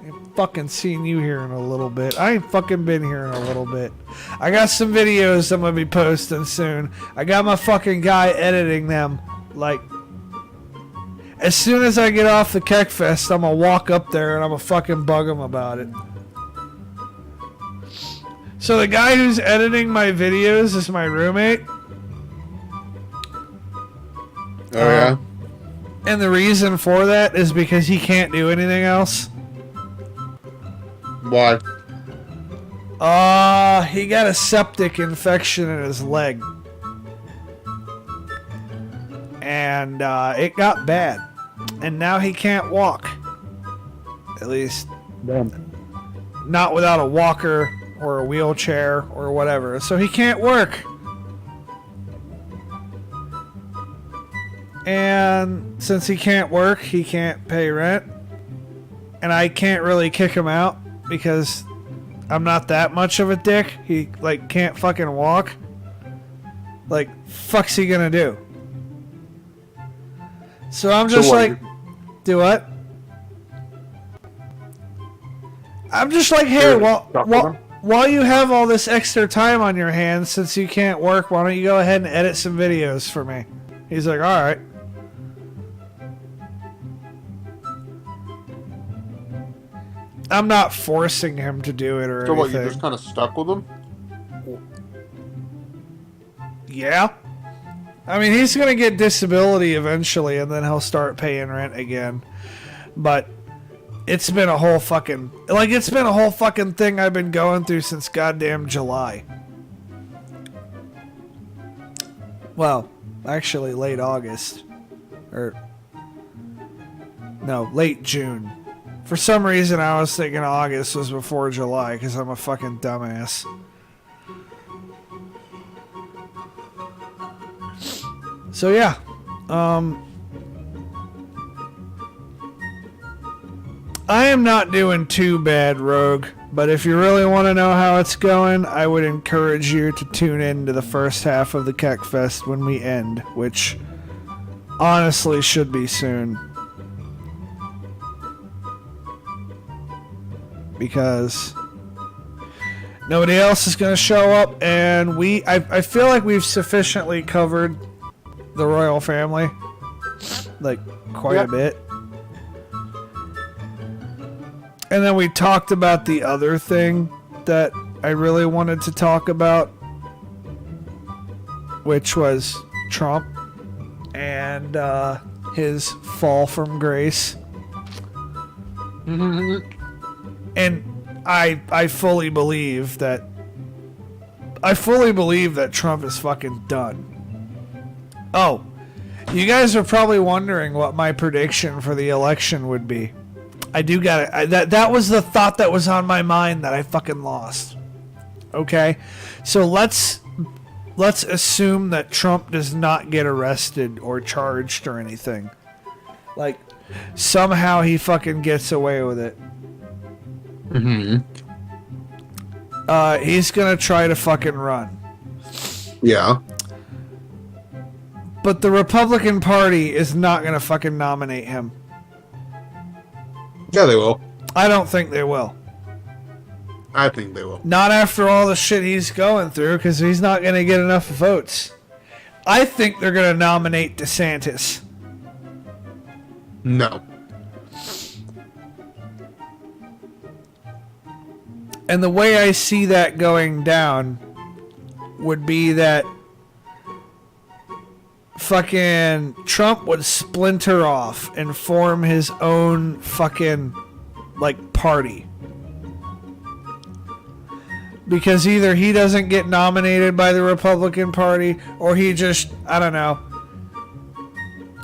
I ain't fucking seen you here in a little bit. I ain't fucking been here in a little bit. I got some videos I'm gonna be posting soon. I got my fucking guy editing them. Like, as soon as I get off the Kekfest, I'm gonna walk up there and I'm gonna fucking bug him about it. So the guy who's editing my videos is my roommate. Oh, yeah? And the reason for that is because he can't do anything else. Why? He got a septic infection in his leg. And it got bad. And now he can't walk. At least not without a walker or a wheelchair or whatever. So he can't work. And since he can't work, he can't pay rent. And I can't really kick him out because I'm not that much of a dick. He, like, can't fucking walk. Like, fuck's he gonna do? So I'm just like, do what? I'm just like, hey, while you have all this extra time on your hands, since you can't work, why don't you go ahead and edit some videos for me? He's like, alright. I'm not forcing him to do it or anything. So what, you're just kind of stuck with him? Yeah. I mean, he's going to get disability eventually, and then he'll start paying rent again. But it's been a whole fucking thing I've been going through since goddamn July. Well, actually late August. Late June. For some reason I was thinking August was before July because I'm a fucking dumbass. So yeah. I am not doing too bad, Rogue, but if you really want to know how it's going, I would encourage you to tune in to the first half of the Kekfest when we end, which honestly should be soon. Because nobody else is going to show up, and I feel like we've sufficiently covered the royal family, like, quite a bit. And then we talked about the other thing that I really wanted to talk about, which was Trump and his fall from grace. And I fully believe that Trump is fucking done. Oh, you guys are probably wondering what my prediction for the election would be. I do got it. That was the thought that was on my mind that I fucking lost. Okay, so let's assume that Trump does not get arrested or charged or anything. Like, somehow he fucking gets away with it. He's gonna try to fucking run. Yeah. But the Republican Party is not gonna fucking nominate him. Yeah, they will. I don't think they will. I think they will. Not after all the shit he's going through, because he's not going to get enough votes. I think they're going to nominate DeSantis. No. And the way I see that going down would be that fucking Trump would splinter off and form his own fucking, like, party. Because either he doesn't get nominated by the Republican Party, or he just, I don't know,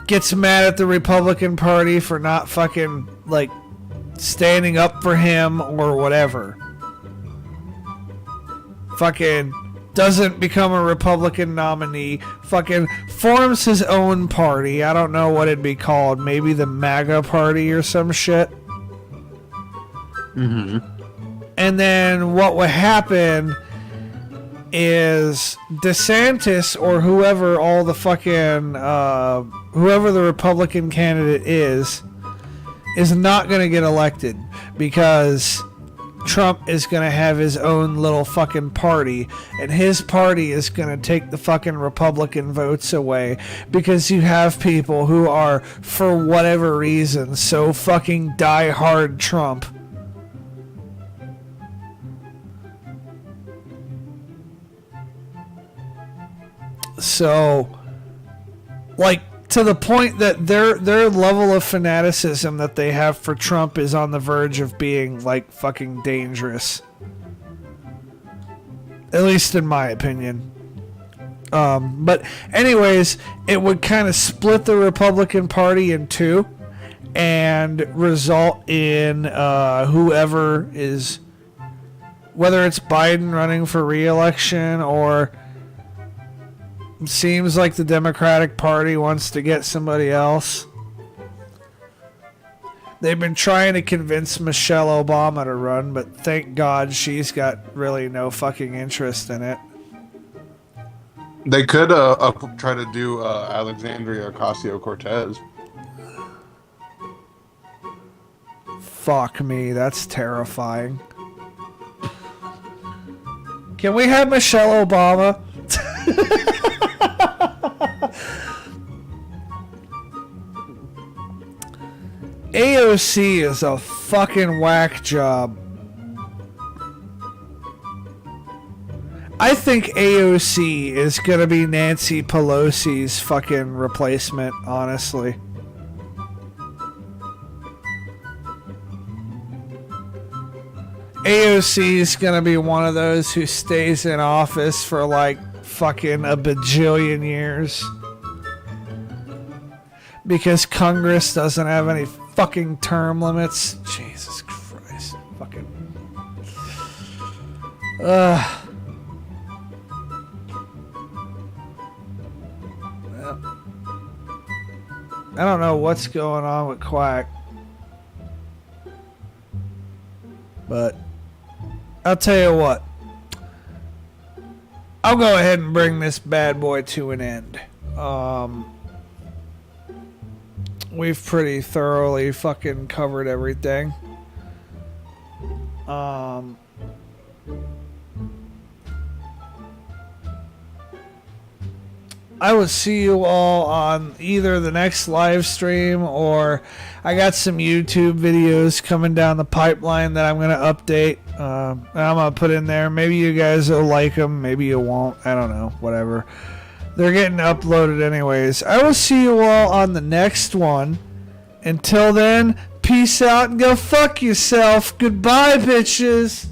gets mad at the Republican Party for not fucking, like, standing up for him or whatever. Fucking doesn't become a Republican nominee, fucking forms his own party. I don't know what it'd be called. Maybe the MAGA party or some shit. And then what would happen is DeSantis or whoever all the fucking, whoever the Republican candidate is not going to get elected because Trump is going to have his own little fucking party, and his party is going to take the fucking Republican votes away because you have people who are, for whatever reason, so fucking die-hard Trump. So, like, to the point that their level of fanaticism that they have for Trump is on the verge of being, like, fucking dangerous. At least in my opinion. But anyways, it would kind of split the Republican Party in two and result in whoever is, whether it's Biden running for re-election or seems like the Democratic Party wants to get somebody else. They've been trying to convince Michelle Obama to run, but thank God she's got really no fucking interest in it. They could try to do Alexandria Ocasio-Cortez. Fuck me, that's terrifying. Can we have Michelle Obama? AOC is a fucking whack job. I think AOC is gonna be Nancy Pelosi's fucking replacement, honestly. AOC is gonna be one of those who stays in office for like fucking a bajillion years. Because Congress doesn't have any fucking term limits. Jesus Christ. Fucking. Well, I don't know what's going on with Quack. But I'll tell you what. I'll go ahead and bring this bad boy to an end. We've pretty thoroughly fucking covered everything. I will see you all on either the next live stream, or I got some YouTube videos coming down the pipeline that I'm going to update. I'm going to put in there. Maybe you guys will like them. Maybe you won't. I don't know. Whatever. They're getting uploaded anyways. I will see you all on the next one. Until then, peace out and go fuck yourself. Goodbye, bitches.